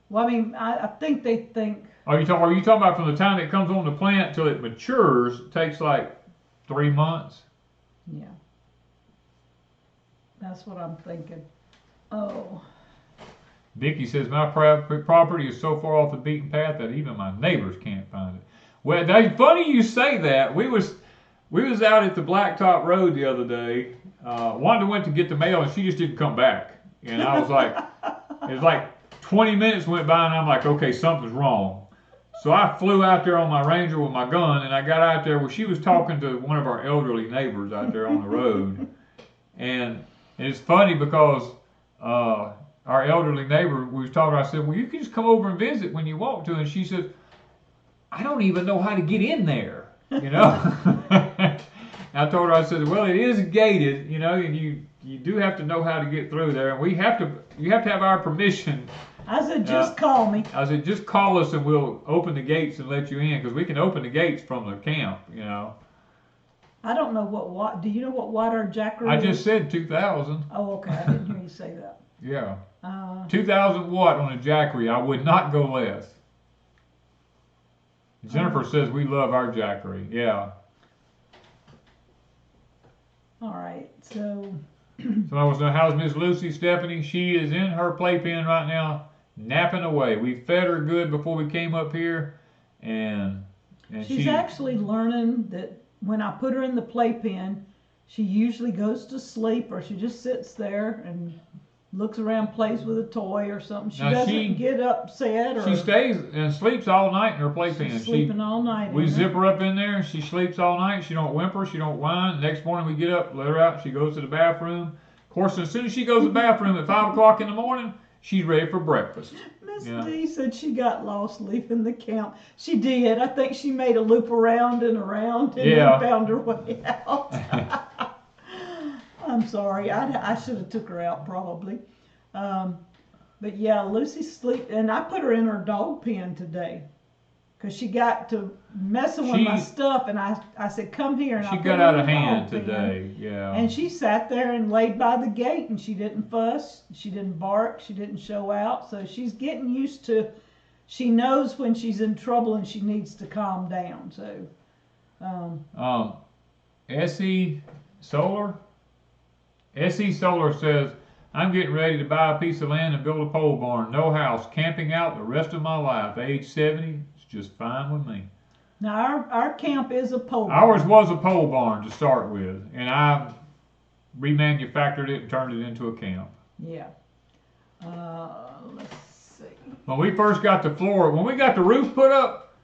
Well, I mean, I think they think. Are you talking about from the time it comes on the plant till it matures? It takes like 3 months. Yeah. That's what I'm thinking. Oh. Vicki says, my property is so far off the beaten path that even my neighbors can't find it. Well, that's funny you say that. We was out at the Blacktop Road the other day. Wanda went to get the mail and she just didn't come back. And I was like, it was like 20 minutes went by and I'm like, okay, something's wrong. So I flew out there on my Ranger with my gun and I got out there where she was talking to one of our elderly neighbors out there on the road. And it's funny because our elderly neighbor, we was talking, I said, well, you can just come over and visit when you want to. And she said, I don't even know how to get in there, you know. I told her, I said, well, it is gated, you know, and you do have to know how to get through there, and you have to have our permission. I said, just call me. I said, just call us and we'll open the gates and let you in, because we can open the gates from the camp, you know. I don't know what do you know what watt our Jackery I just said 2,000. Oh, okay, I didn't hear you say that. Yeah. 2,000 watt on a Jackery. I would not go less. Jennifer says we love our Jackery. Yeah. All right, so. Somebody wants to know, how's Miss Lucy, Stephanie? She is in her playpen right now, napping away. We fed her good before we came up here, and she's actually learning that when I put her in the playpen, she usually goes to sleep or she just sits there and looks around, plays with a toy or something. She doesn't get upset. Or she stays and sleeps all night in her playpen. She's sleeping all night. We zip her up in there and she sleeps all night. She don't whimper. She don't whine. The next morning we get up, let her out. She goes to the bathroom. Of course, as soon as she goes to the bathroom at 5 o'clock in the morning, she's ready for breakfast. Miss D said she got lost leaving the camp. She did. I think she made a loop around and then found her way out. I'm sorry. I should have took her out probably. But yeah, Lucy sleep, and I put her in her dog pen today because she got to messing with my stuff, and I said, come here. And she got out of hand today, yeah. And she sat there and laid by the gate, and she didn't fuss, she didn't bark, she didn't show out. So she's getting used to, she knows when she's in trouble and she needs to calm down. So, SE Solar says, I'm getting ready to buy a piece of land and build a pole barn. No house. Camping out the rest of my life. Age 70. It's just fine with me. Now, our camp is a pole barn. Ours was a pole barn to start with. And I remanufactured it and turned it into a camp. Yeah. Let's see. When we first got the floor, when we got the roof put up,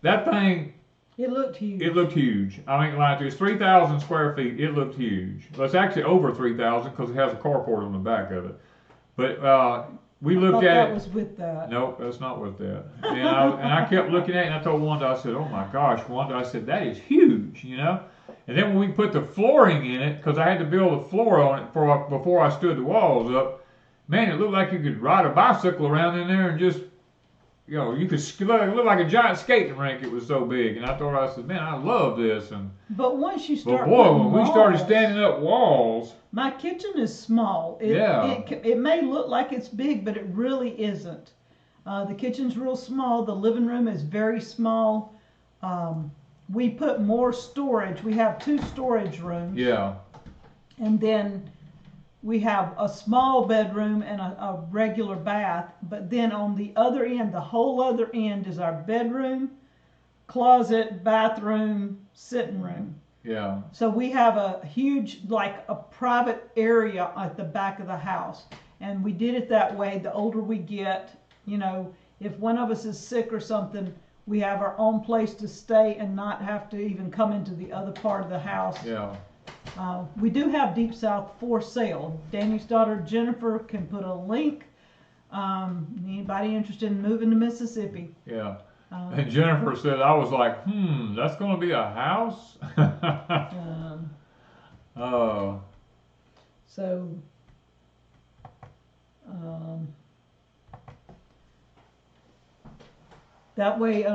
that thing... It looked huge. It looked huge. I mean, like, it's 3,000 square feet. It looked huge. Well, it's actually over 3,000 because it has a carport on the back of it. But we looked at it. That was with that. Nope, that's not with that. And I kept looking at it, and I told Wanda, I said, oh my gosh, Wanda, I said, that is huge, you know? And then when we put the flooring in it, because I had to build a floor on it before I stood the walls up, man, it looked like you could ride a bicycle around in there and just, you know, you could look like a giant skating rink. It was so big, and I thought, I said, man, I love this. But once you start, when we started standing up walls, my kitchen is small. It may look like it's big, but it really isn't. The kitchen's real small. The living room is very small. we put more storage. We have 2 storage rooms. Yeah. And then we have a small bedroom and a regular bath. But then on the other end, the whole other end is our bedroom, closet, bathroom, sitting room. Yeah. So we have a huge, like a private area at the back of the house. And we did it that way. The older we get, you know, if one of us is sick or something, we have our own place to stay and not have to even come into the other part of the house. Yeah. We do have Deep South for sale. Danny's daughter Jennifer can put a link. Anybody interested in moving to Mississippi? Yeah. And Jennifer said, I was like, that's going to be a house? Oh. So, that way,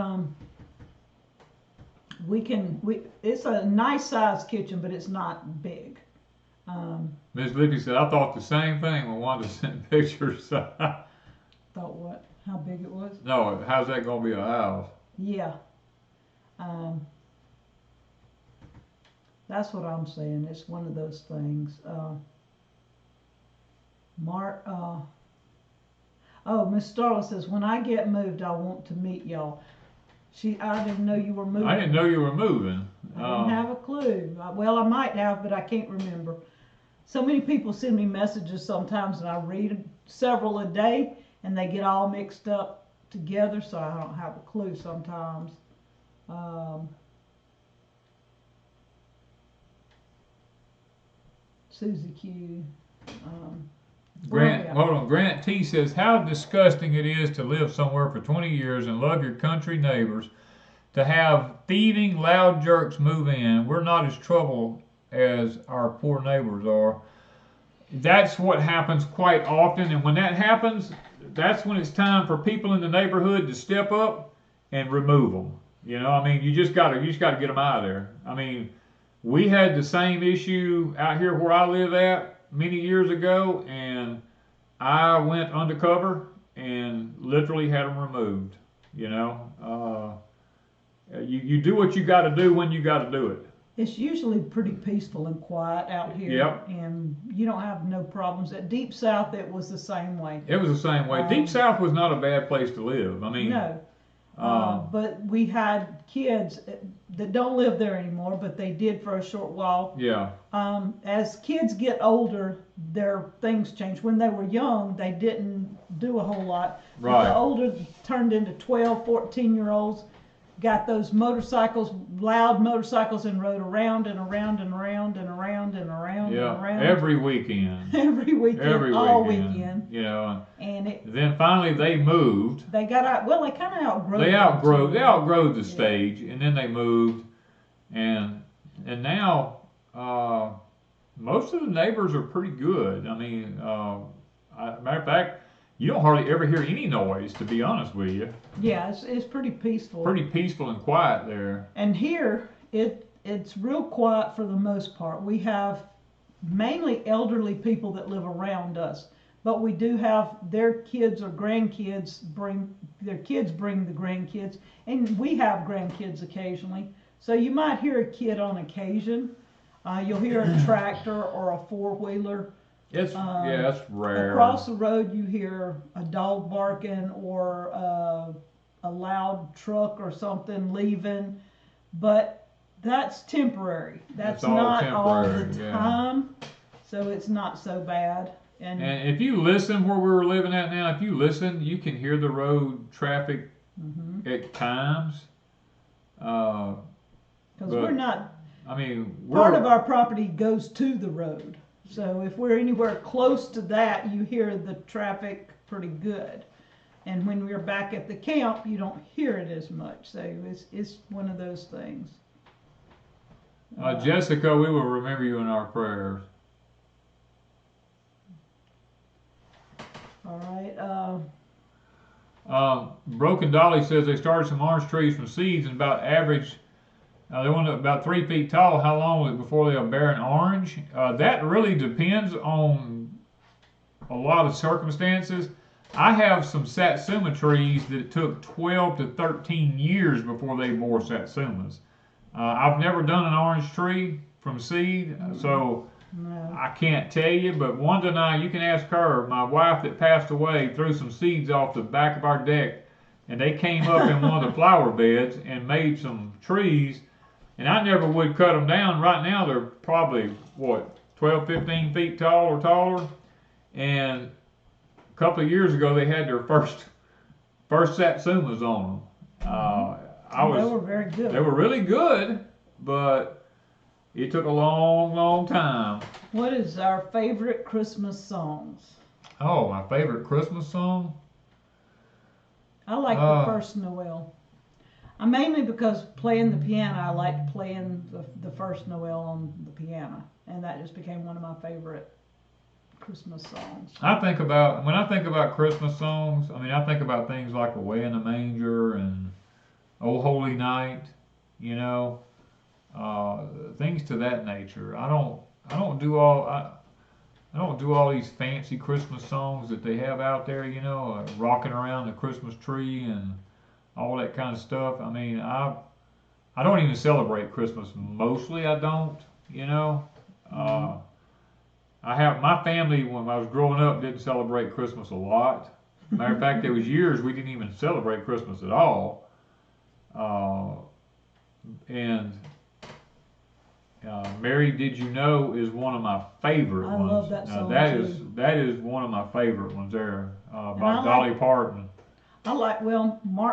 it's a nice sized kitchen, but it's not big. Miss Lippy said, I thought the same thing when Wanda sent pictures. Thought what? How big it was? No, how's that going to be a house? Yeah. That's what I'm saying. It's one of those things. Miss Starla says, when I get moved, I want to meet y'all. I didn't know you were moving. I didn't know you were moving. I didn't have a clue. Well, I might have, but I can't remember. So many people send me messages sometimes, and I read several a day, and they get all mixed up together, so I don't have a clue sometimes. Susie Q. Grant T says, how disgusting it is to live somewhere for 20 years and love your country neighbors, to have thieving loud jerks move in. We're not as trouble as our poor neighbors are. That's what happens quite often, and when that happens, that's when it's time for people in the neighborhood to step up and remove them. You know, I mean, you just gotta get them out of there. I mean, we had the same issue out here where I live at many years ago, and I went undercover and literally had them removed. You know, you do what you got to do when you got to do it. It's usually pretty peaceful and quiet out here. Yep. And you don't have no problems. At Deep South, it was the same way. It was the same way. Deep South was not a bad place to live. I mean, no. But we had kids that don't live there anymore, but they did for a short while. Yeah. As kids get older, their things change. When they were young, they didn't do a whole lot. Right. But the older turned into 12, 14-year-olds, got those motorcycles, loud motorcycles, and rode around and around and around and around and around and around. Every weekend. Every weekend. All weekend. You know. And then finally they moved. They got out. Well, they kind of outgrew. They outgrew the stage, and then they moved, and now most of the neighbors are pretty good. I mean, matter of fact, you don't hardly ever hear any noise, to be honest with you. Yeah, it's pretty peaceful. Pretty peaceful and quiet there. And here, it's real quiet for the most part. We have mainly elderly people that live around us, but we do have their kids or grandkids bring the grandkids, and we have grandkids occasionally. So you might hear a kid on occasion. You'll hear a tractor or a four-wheeler. It's rare. Across the road, you hear a dog barking or a loud truck or something leaving, but that's temporary. That's not all the time, so it's not so bad. And if you listen where we're living at now, if you listen, you can hear the road traffic at times. Because we're not. I mean, part of our property goes to the road. So if we're anywhere close to that, you hear the traffic pretty good. And when we're back at the camp, you don't hear it as much. So it's one of those things. Jessica, we will remember you in our prayers. All right. Broken Dolly says they started some orange trees from seeds and about average. They want about 3 feet tall. How long was it before they'll bear an orange? That really depends on a lot of circumstances. I have some satsuma trees that it took 12 to 13 years before they bore satsumas. I've never done an orange tree from seed, so No. I can't tell you. But Wanda and I, you can ask her. My wife that passed away threw some seeds off the back of our deck, and they came up in one of the flower beds and made some trees. And I never would cut them down. Right now they're probably what 12, 15 feet tall or taller. And a couple of years ago they had their first satsumas on them. They were very good. They were really good, but it took a long, long time. What is our favorite Christmas songs? Oh, my favorite Christmas song? I like the first Noel. Mainly because playing the piano, I liked playing the first Noel on the piano, and that just became one of my favorite Christmas songs. When I think about Christmas songs, I mean, I think about things like Away in the Manger and Oh Holy Night, you know, things to that nature. I don't do all these fancy Christmas songs that they have out there, you know, rocking around the Christmas tree and all that kind of stuff. I mean, I don't even celebrate Christmas. Mostly, I don't, you know. I have my family when I was growing up didn't celebrate Christmas a lot. Matter of fact, there was years we didn't even celebrate Christmas at all. And Mary, Did You Know is one of my favorite ones. I love that song that is one of my favorite ones there by Dolly Parton. Mark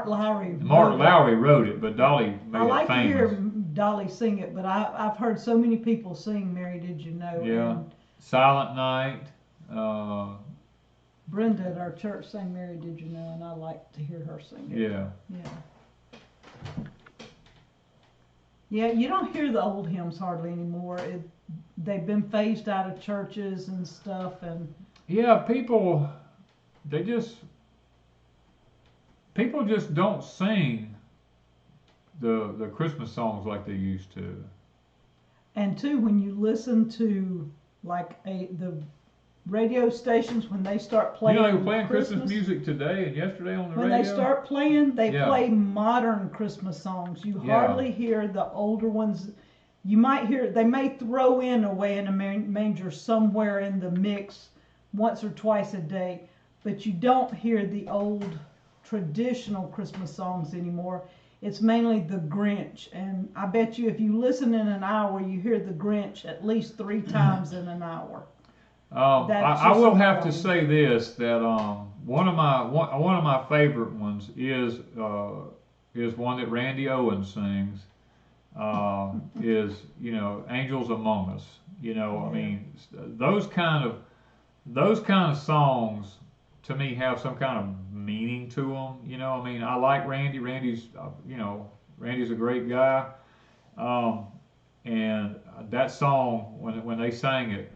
Lowry. Mark Lowry wrote it, but Dolly made it famous. I like to hear Dolly sing it, but I've heard so many people sing Mary Did You Know. Yeah. Silent Night. Brenda at our church sang Mary Did You Know, and I like to hear her sing it. Yeah. Yeah. Yeah, you don't hear the old hymns hardly anymore. They've been phased out of churches and stuff, and yeah, people just don't sing the Christmas songs like they used to. And too, when you listen to like the radio stations, when they start playing, you know, they were playing Christmas music today and yesterday on the radio. When they start playing, they play modern Christmas songs. You hardly hear the older ones. You might hear, they may throw in Away in a Manger somewhere in the mix once or twice a day, but you don't hear the old traditional Christmas songs anymore. It's mainly the Grinch, and I bet you if you listen in an hour, you hear the Grinch at least 3 times in an hour. I will have to say this, that one of my favorite ones is one that Randy Owens sings. Is, you know, Angels Among Us. You know, I mean, those kind of songs to me have some kind of meaning to them. You know, I mean, I like Randy. Randy's a great guy. And that song, when they sang it,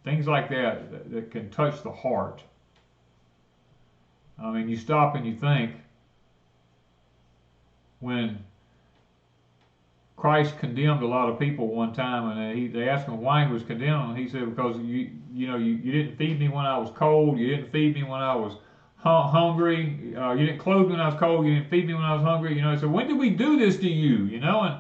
things like that can touch the heart. I mean, you stop and you think, when Christ condemned a lot of people one time, and they asked him why he was condemned, and he said, because you didn't feed me when I was cold, you didn't feed me when I was hungry, you didn't clothe me when I was cold, you didn't feed me when I was hungry. You know, he said, when did we do this to you? You know,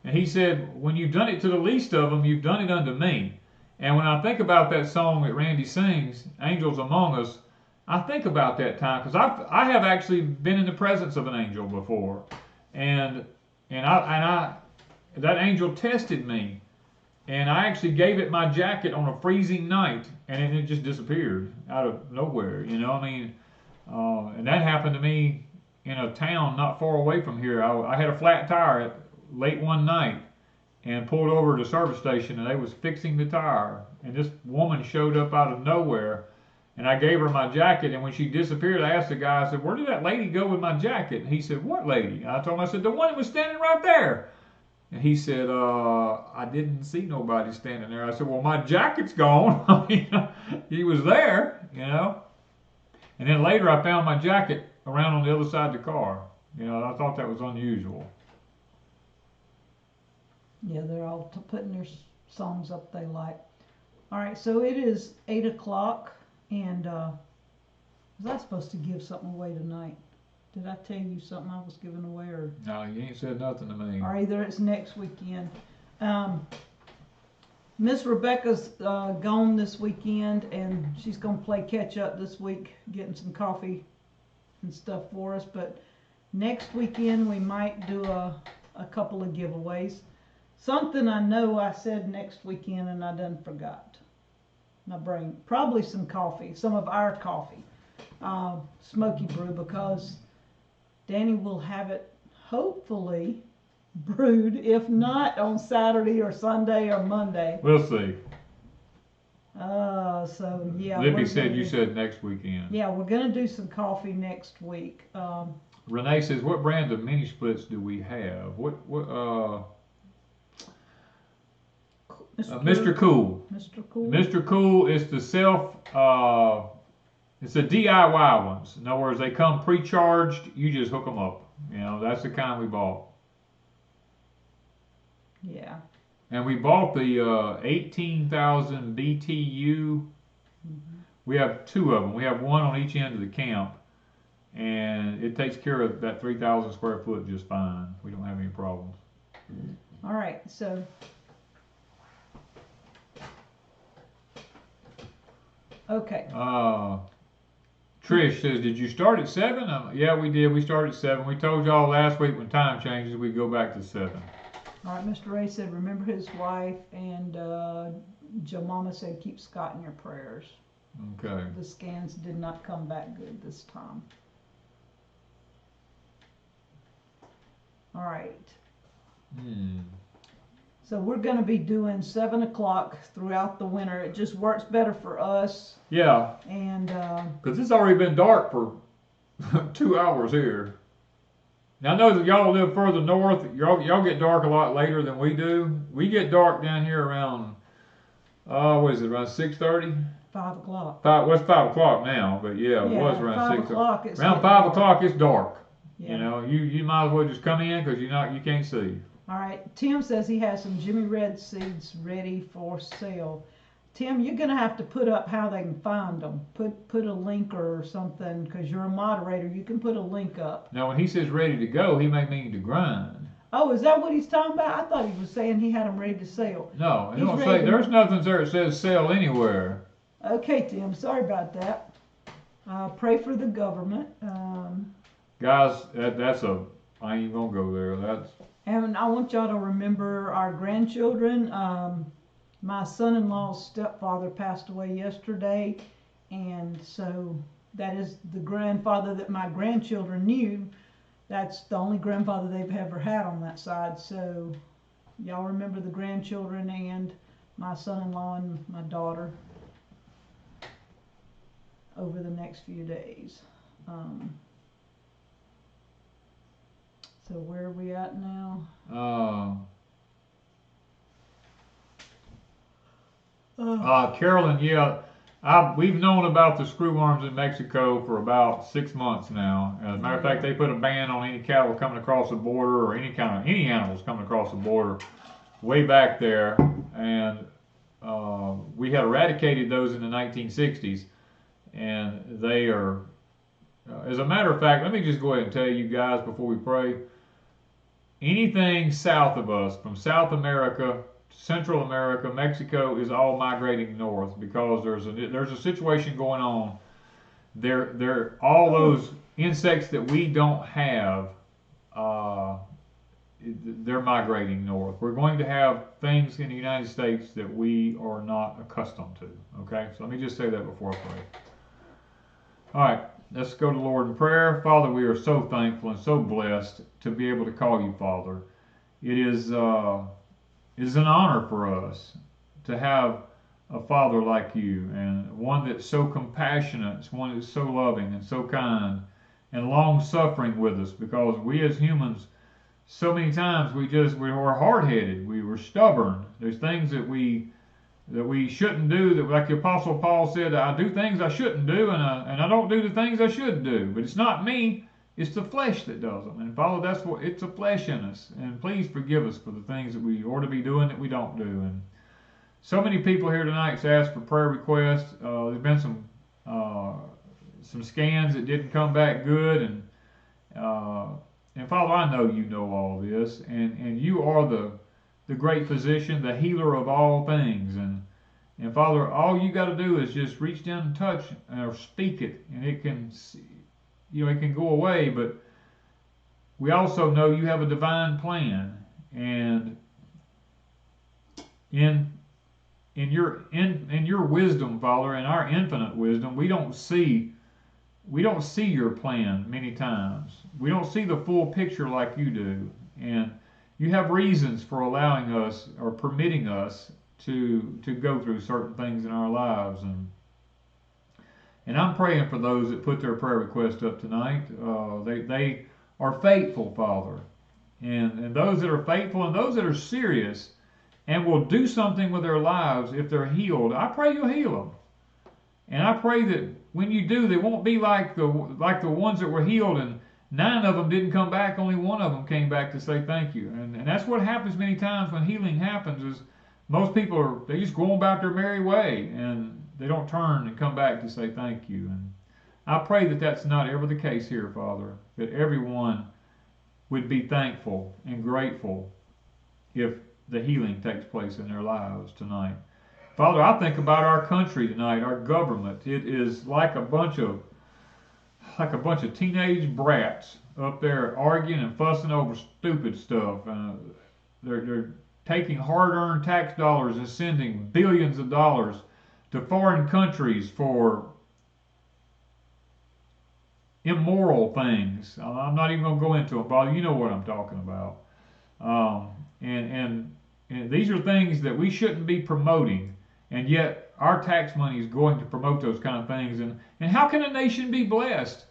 and he said, when you've done it to the least of them, you've done it unto me. And when I think about that song that Randy sings, Angels Among Us, I think about that time, because I have actually been in the presence of an angel before, and that angel tested me, and I actually gave it my jacket on a freezing night, and it just disappeared out of nowhere. You know, I mean, and that happened to me in a town not far away from here. I had a flat tire late one night and pulled over to the service station, and they was fixing the tire, and this woman showed up out of nowhere, and I gave her my jacket, and when she disappeared, I asked the guy, I said, where did that lady go with my jacket? And he said, what lady? And I told him, I said, the one that was standing right there. And he said, I didn't see nobody standing there. I said, well, my jacket's gone. I mean, he was there, you know. And then later I found my jacket around on the other side of the car. You know, I thought that was unusual. Yeah, they're all putting their songs up they like. All right, so it is 8 o'clock, and was I supposed to give something away tonight? Did I tell you something I was giving away, or? No, you ain't said nothing to me. Or either it's next weekend. Miss Rebecca's gone this weekend, and she's gonna play catch up this week, getting some coffee and stuff for us. But next weekend we might do a couple of giveaways. Something I know I said next weekend and I done forgot. My brain. Probably some coffee, some of our coffee, smoky brew, because Danny will have it hopefully brewed, if not on Saturday or Sunday or Monday. We'll see. So yeah. Libby said you said next weekend. Yeah, we're gonna do some coffee next week. Renee says, what brand of mini splits do we have? Mr. Cool. Mr. Cool. Mr. Cool is the it's the DIY ones. In other words, they come pre-charged. You just hook them up. You know, that's the kind we bought. Yeah. And we bought the 18,000 BTU. Mm-hmm. We have 2 of them. We have one on each end of the camp. And it takes care of that 3,000 square foot just fine. We don't have any problems. All right, so okay. Trish says, did you start at 7? Yeah, we did. We started at 7. We told y'all last week when time changes, we go back to 7. All right, Mr. Ray said, remember his wife, and Joe Mama said, keep Scott in your prayers. Okay. The scans did not come back good this time. All right. So we're going to be doing 7 o'clock throughout the winter. It just works better for us. Yeah. And because it's already been dark for 2 hours here. Now I know that y'all live further north. Y'all get dark a lot later than we do. We get dark down here around what is it, around 6:30? 5 o'clock. What's 5 o'clock now? But yeah, it was around 6 o'clock. Around 5 o'clock, it's dark. Yeah. You know, you might as well just come in because you can't see. All right. Tim says he has some Jimmy Red seeds ready for sale. Tim, you're gonna have to put up how they can find them. Put a link or something, because you're a moderator. You can put a link up. Now, when he says ready to go, he may mean to grind. Oh, is that what he's talking about? I thought he was saying he had them ready to sell. No, he don't say. There's nothing there that says sell anywhere. Okay, Tim. Sorry about that. Pray for the government. Guys, I ain't gonna go there. And I want y'all to remember our grandchildren. My son-in-law's stepfather passed away yesterday, and so that is the grandfather that my grandchildren knew. That's the only grandfather they've ever had on that side. So y'all remember the grandchildren and my son-in-law and my daughter over the next few days. So where are we at now? Carolyn, yeah, we've known about the screw worms in Mexico for about 6 months now. As a matter of fact, they put a ban on any cattle coming across the border, or any animals coming across the border way back there, and we had eradicated those in the 1960s, and they are, as a matter of fact, let me just go ahead and tell you guys before we pray, anything south of us, from South America, Central America, Mexico, is all migrating north, because there's a situation going on. They're all those insects that we don't have, they're migrating north. We're going to have things in the United States that we are not accustomed to. Okay, so let me just say that before I pray. All right, let's go to the Lord in prayer. Father, we are so thankful and so blessed to be able to call you Father. It is an honor for us to have a Father like you, and one that's so compassionate, one that's so loving and so kind and long-suffering with us, because we as humans, so many times we were hard-headed, we were stubborn. There's things that we shouldn't do, that, like the Apostle Paul said, I do things I shouldn't do, and I don't do the things I should do. But it's not me, it's the flesh that does them. And Father, that's what, it's the flesh in us. And please forgive us for the things that we ought to be doing that we don't do. And so many people here tonight have asked for prayer requests. There's been some scans that didn't come back good, And Father, I know you know all this, and you are the great physician, the healer of all things. And Father, all you got to do is just reach down and touch or speak it, and it can, it can go away. But we also know you have a divine plan, and in your wisdom, Father, in our infinite wisdom, we don't see your plan many times. We don't see the full picture like you do, and you have reasons for allowing us or permitting us to go through certain things in our lives. And I'm praying for those that put their prayer request up tonight. They are faithful, Father, and those that are faithful and those that are serious and will do something with their lives if they're healed, I pray you'll heal them. And I pray that when you do, they won't be like the ones that were healed and 9 of them didn't come back, only 1 of them came back to say thank you. And that's what happens many times when healing happens, is most people they just go about their merry way and they don't turn and come back to say thank you. And I pray that that's not ever the case here, Father, that everyone would be thankful and grateful if the healing takes place in their lives tonight. Father, I think about our country tonight, our government. It is like a bunch of teenage brats up there arguing and fussing over stupid stuff. They're taking hard-earned tax dollars and sending billions of dollars to foreign countries for immoral things. I'm not even going to go into them, Father. You know what I'm talking about. And these are things that we shouldn't be promoting, and yet our tax money is going to promote those kind of things. And how can a nation be blessed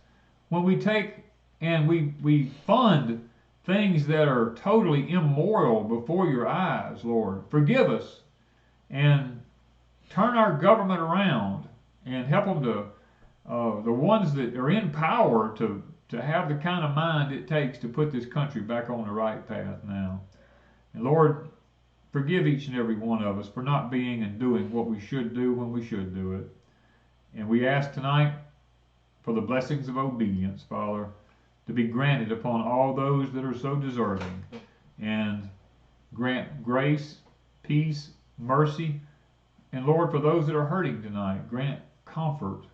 when we take and we fund things that are totally immoral before your eyes, Lord? Forgive us and turn our government around and help them to, the ones that are in power to have the kind of mind it takes to put this country back on the right path now. And Lord, forgive each and every one of us for not being and doing what we should do when we should do it. And we ask tonight for the blessings of obedience, Father, to be granted upon all those that are so deserving. And grant grace, peace, mercy. And Lord, for those that are hurting tonight, grant comfort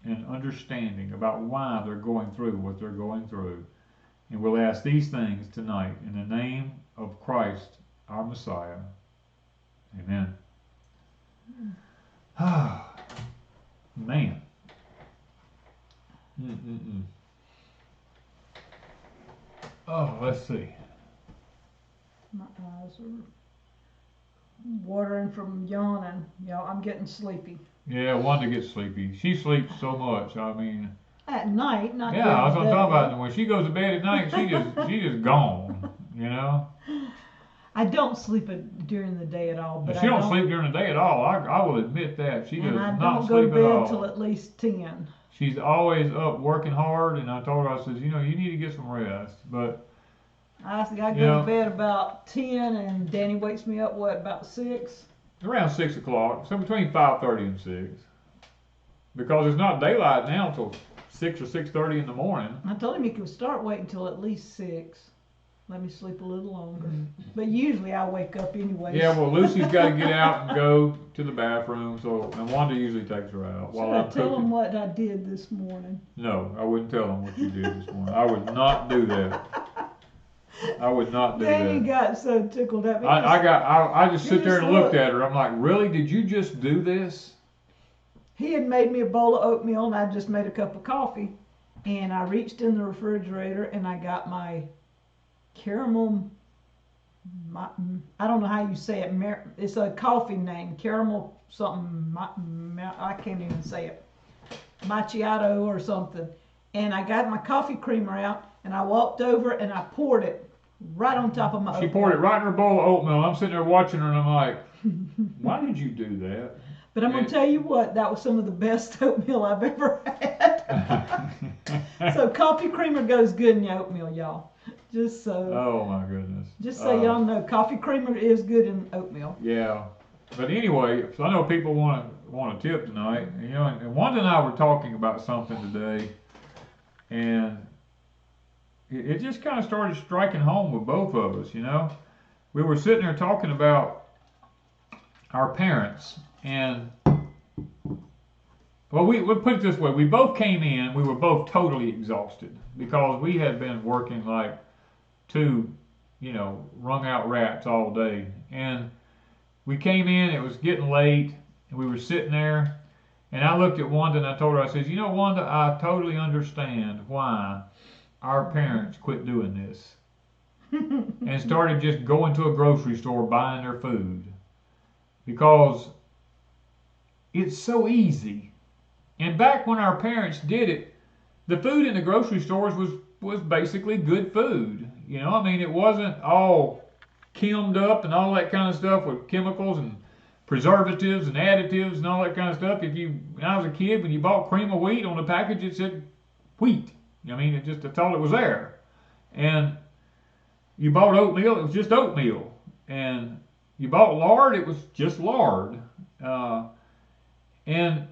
and understanding about why they're going through what they're going through. And we'll ask these things tonight in the name of Christ, our Messiah. Amen. Ah, man. Oh, let's see. My eyes are watering from yawning. Y'all, I'm getting sleepy. Yeah, Wanda gets sleepy. She sleeps so much. I mean, at night, not yeah, that's what I'm talking about. And when she goes to bed at night, she just gone. You know. I don't sleep during the day at all. But she don't sleep during the day at all. I will admit that. She does not sleep at all. And I don't go to bed until at least 10. She's always up working hard, and I told her, I said, you need to get some rest. But I go to bed about 10, and Danny wakes me up, about 6? Around 6 o'clock, so between 5:30 and 6. Because it's not daylight now until 6 or 6:30 in the morning. I told him he could start waiting until at least 6. Let me sleep a little longer. But usually I wake up anyway. Yeah, well, Lucy's got to get out and go to the bathroom, and Wanda usually takes her out while I'm cooking. Should I tell him what I did this morning? No, I wouldn't tell him what you did this morning. I would not do that. I would not do that. Danny got so tickled at me. I just sit there and looked at her. I'm like, really? Did you just do this? He had made me a bowl of oatmeal, and I just made a cup of coffee. And I reached in the refrigerator, and I got my caramel, I don't know how you say it. It's a coffee name, caramel something. I can't even say it. Macchiato or something. And I got my coffee creamer out, and I walked over and I poured it right on top of my oatmeal. She poured it right in her bowl of oatmeal. I'm sitting there watching her, and I'm like, why did you do that? But I'm going to tell you what, that was some of the best oatmeal I've ever had. So coffee creamer goes good in your oatmeal, y'all. Just so. Oh my goodness. Just so y'all know, coffee creamer is good in oatmeal. Yeah, but anyway, so I know people want a tip tonight. And Wanda and I were talking about something today, and it just kind of started striking home with both of us, you know. We were sitting there talking about our parents, and well, we'll put it this way: we both came in, we were both totally exhausted because we had been working like two, wrung out rats all day, and we came in. It was getting late, and we were sitting there, and I looked at Wanda and I told her, I said, Wanda, I totally understand why our parents quit doing this and started just going to a grocery store buying their food because it's so easy. And back when our parents did it, the food in the grocery stores was basically good food. It wasn't all chemmed up and all that kind of stuff with chemicals and preservatives and additives and all that kind of stuff. When I was a kid, when you bought cream of wheat on the package, it said wheat. That's all it was there. And you bought oatmeal, it was just oatmeal. And you bought lard, it was just lard. And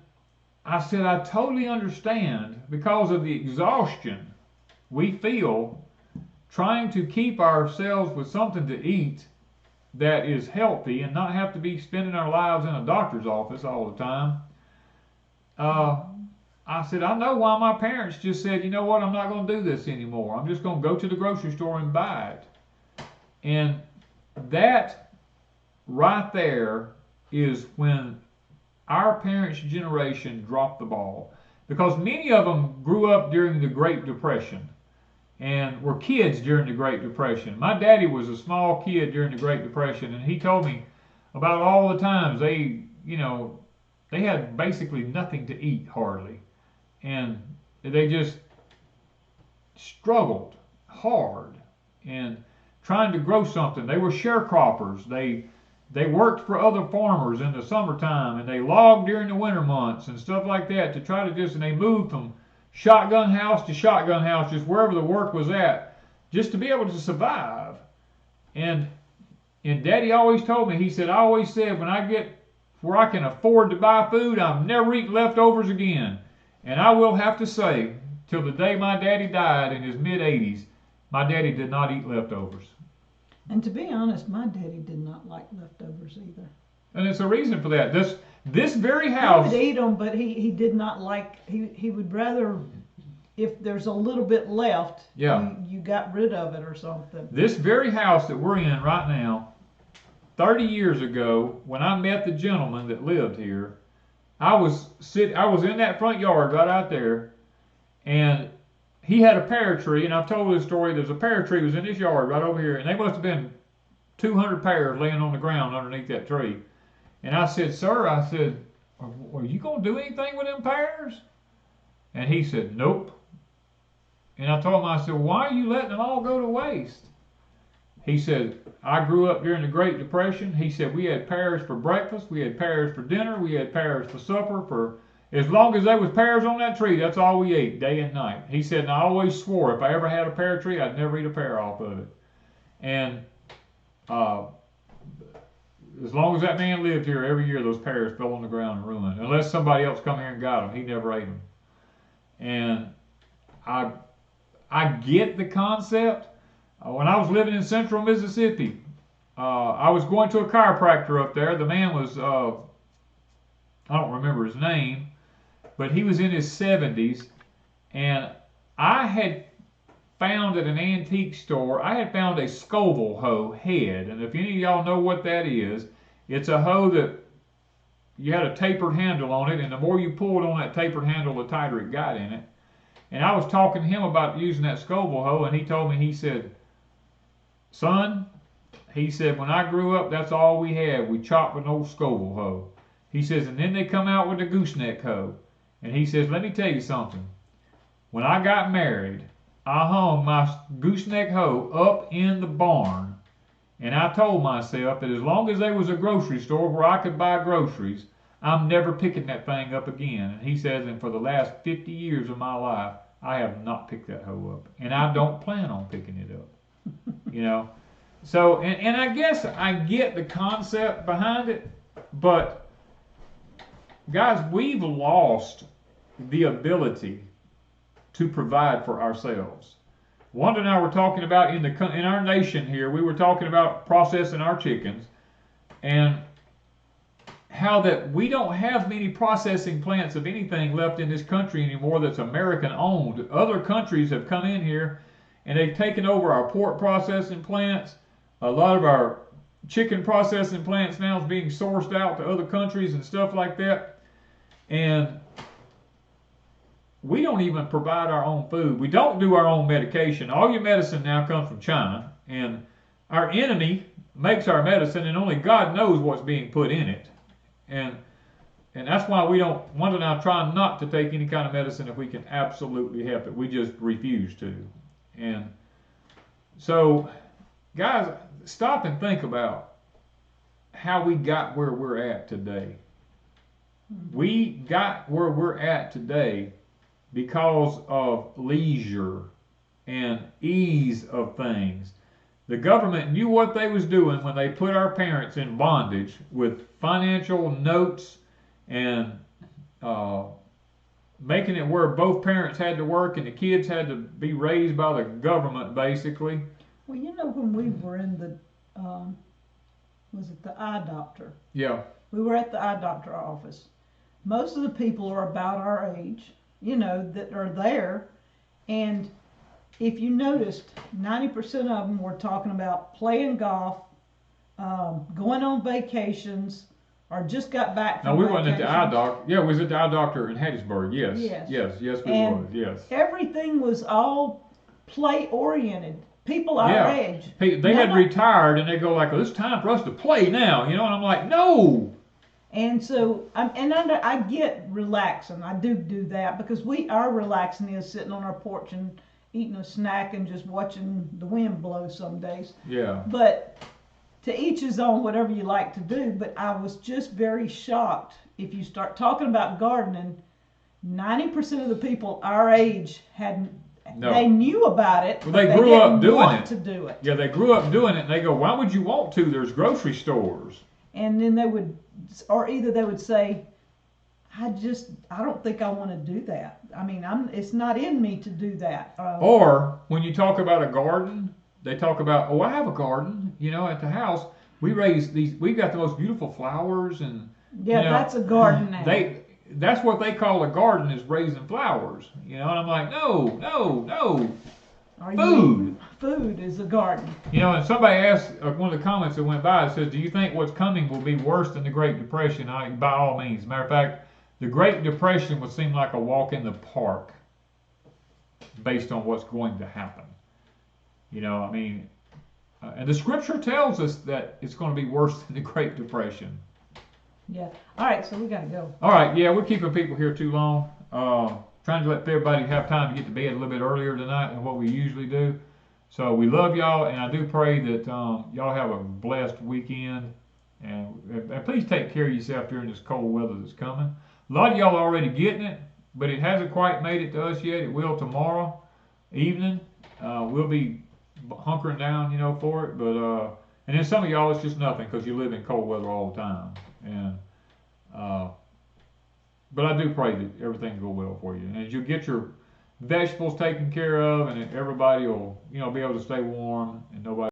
I said, I totally understand because of the exhaustion we feel trying to keep ourselves with something to eat that is healthy and not have to be spending our lives in a doctor's office all the time. I said, I know why my parents just said, you know what, I'm not going to do this anymore. I'm just going to go to the grocery store and buy it. And that right there is when our parents' generation dropped the ball, because many of them grew up during the Great Depression and were kids during the Great Depression. My daddy was a small kid during the Great Depression, and he told me about all the times they had basically nothing to eat hardly, and they just struggled hard and trying to grow something. They were sharecroppers. They worked for other farmers in the summertime, and they logged during the winter months and stuff like that to try to and they moved from shotgun house to shotgun house, just wherever the work was at, just to be able to survive. And Daddy always told me, he said, I always said, when I get where I can afford to buy food, I'm never eating leftovers again. And I will have to say, till the day my daddy died in his mid-80s, my daddy did not eat leftovers. And to be honest, my daddy did not like leftovers either. And it's a reason for that. This very house. He would eat them, but he did not like. He would rather, if there's a little bit left, you got rid of it or something. This very house that we're in right now, 30 years ago, when I met the gentleman that lived here, I was in that front yard right out there, and he had a pear tree, and I've told this story. There's a pear tree that was in his yard right over here, and they must have been 200 pears laying on the ground underneath that tree. And I said, sir, I said, are you going to do anything with them pears? And he said, nope. And I told him, I said, why are you letting them all go to waste? He said, I grew up during the Great Depression. He said, we had pears for breakfast, we had pears for dinner, we had pears for supper. For as long as there was pears on that tree, that's all we ate, day and night. He said, and I always swore if I ever had a pear tree, I'd never eat a pear off of it. And as long as that man lived here, every year those pears fell on the ground and ruined. Unless somebody else come here and got them, he never ate them. And I get the concept. When I was living in central Mississippi, I was going to a chiropractor up there. The man was, I don't remember his name, but he was in his 70s. And I had found at an antique store, I had found a Scoville hoe head. And if any of y'all know what that is, it's a hoe that you had a tapered handle on it, and the more you pulled on that tapered handle, the tighter it got in it. And I was talking to him about using that Scoville hoe, and he told me, he said, son, he said, when I grew up, that's all we had. We chopped with an old Scoville hoe. He says, and then they come out with the gooseneck hoe. And he says, let me tell you something. When I got married, I hung my gooseneck hoe up in the barn, and I told myself that as long as there was a grocery store where I could buy groceries, I'm never picking that thing up again. And he says, and for the last 50 years of my life, I have not picked that hoe up, and I don't plan on picking it up. So, and I guess I get the concept behind it, but guys, we've lost the ability to provide for ourselves. Wanda and I were talking about in our nation here. We were talking about processing our chickens, and how that we don't have many processing plants of anything left in this country anymore that's American owned. Other countries have come in here and they've taken over our pork processing plants. A lot of our chicken processing plants now is being sourced out to other countries and stuff like that. And we don't even provide our own food. We don't do our own medication. All your medicine now comes from China, and our enemy makes our medicine, and only God knows what's being put in it. And that's why we don't, Wanda and I try not to take any kind of medicine if we can absolutely help it. We just refuse to. And so, guys, stop and think about how we got where we're at today. We got where we're at today because of leisure and ease of things. The government knew what they was doing when they put our parents in bondage with financial notes and making it where both parents had to work and the kids had to be raised by the government, basically. Well, you know, when we were in the, was it the eye doctor? Yeah. We were at the eye doctor office. Most of the people are about our age, you know, that are there. And if you noticed, 90% of them were talking about playing golf, going on vacations, or just got back from No, we vacations. wasn't at the eye doctor. Yeah, we was at the eye doctor in Hattiesburg. Yes. Yes, we was. Yes. Everything was all play oriented. People our age. They had retired and they go like, well, it's time for us to play now, you know, and I'm like, no. And so, I get relaxing. I do that because our relaxing is sitting on our porch and eating a snack and just watching the wind blow some days. Yeah. But to each his own, whatever you like to do. But I was just very shocked. If you start talking about gardening, 90% of the people our age they knew about it, well, but they grew up doing want it. to do it. Yeah, they grew up doing it and they go, why would you want to? There's grocery stores. And then they would say, I don't think I want to do that. I mean, it's not in me to do that. Or when you talk about a garden, they talk about, oh, I have a garden, you know, at the house. We raise we've got the most beautiful flowers and that's a garden now. That's what they call a garden, is raising flowers, you know. And I'm like, no. Food is a garden. You know, and somebody asked, one of the comments that went by, it says, do you think what's coming will be worse than the Great Depression? By all means. Matter of fact, the Great Depression would seem like a walk in the park based on what's going to happen. You know, I mean, and the scripture tells us that it's going to be worse than the Great Depression. Yeah. All right, so we got to go. All right, yeah, we're keeping people here too long. Trying to let everybody have time to get to bed a little bit earlier tonight than what we usually do. So we love y'all, and I do pray that y'all have a blessed weekend. And please take care of yourself during this cold weather that's coming. A lot of y'all are already getting it, but it hasn't quite made it to us yet. It will tomorrow evening. We'll be hunkering down, you know, for it. But and then some of y'all, it's just nothing because you live in cold weather all the time. And but I do pray that everything will go well for you. And as you get your vegetables taken care of, and everybody will, you know, be able to stay warm, and nobody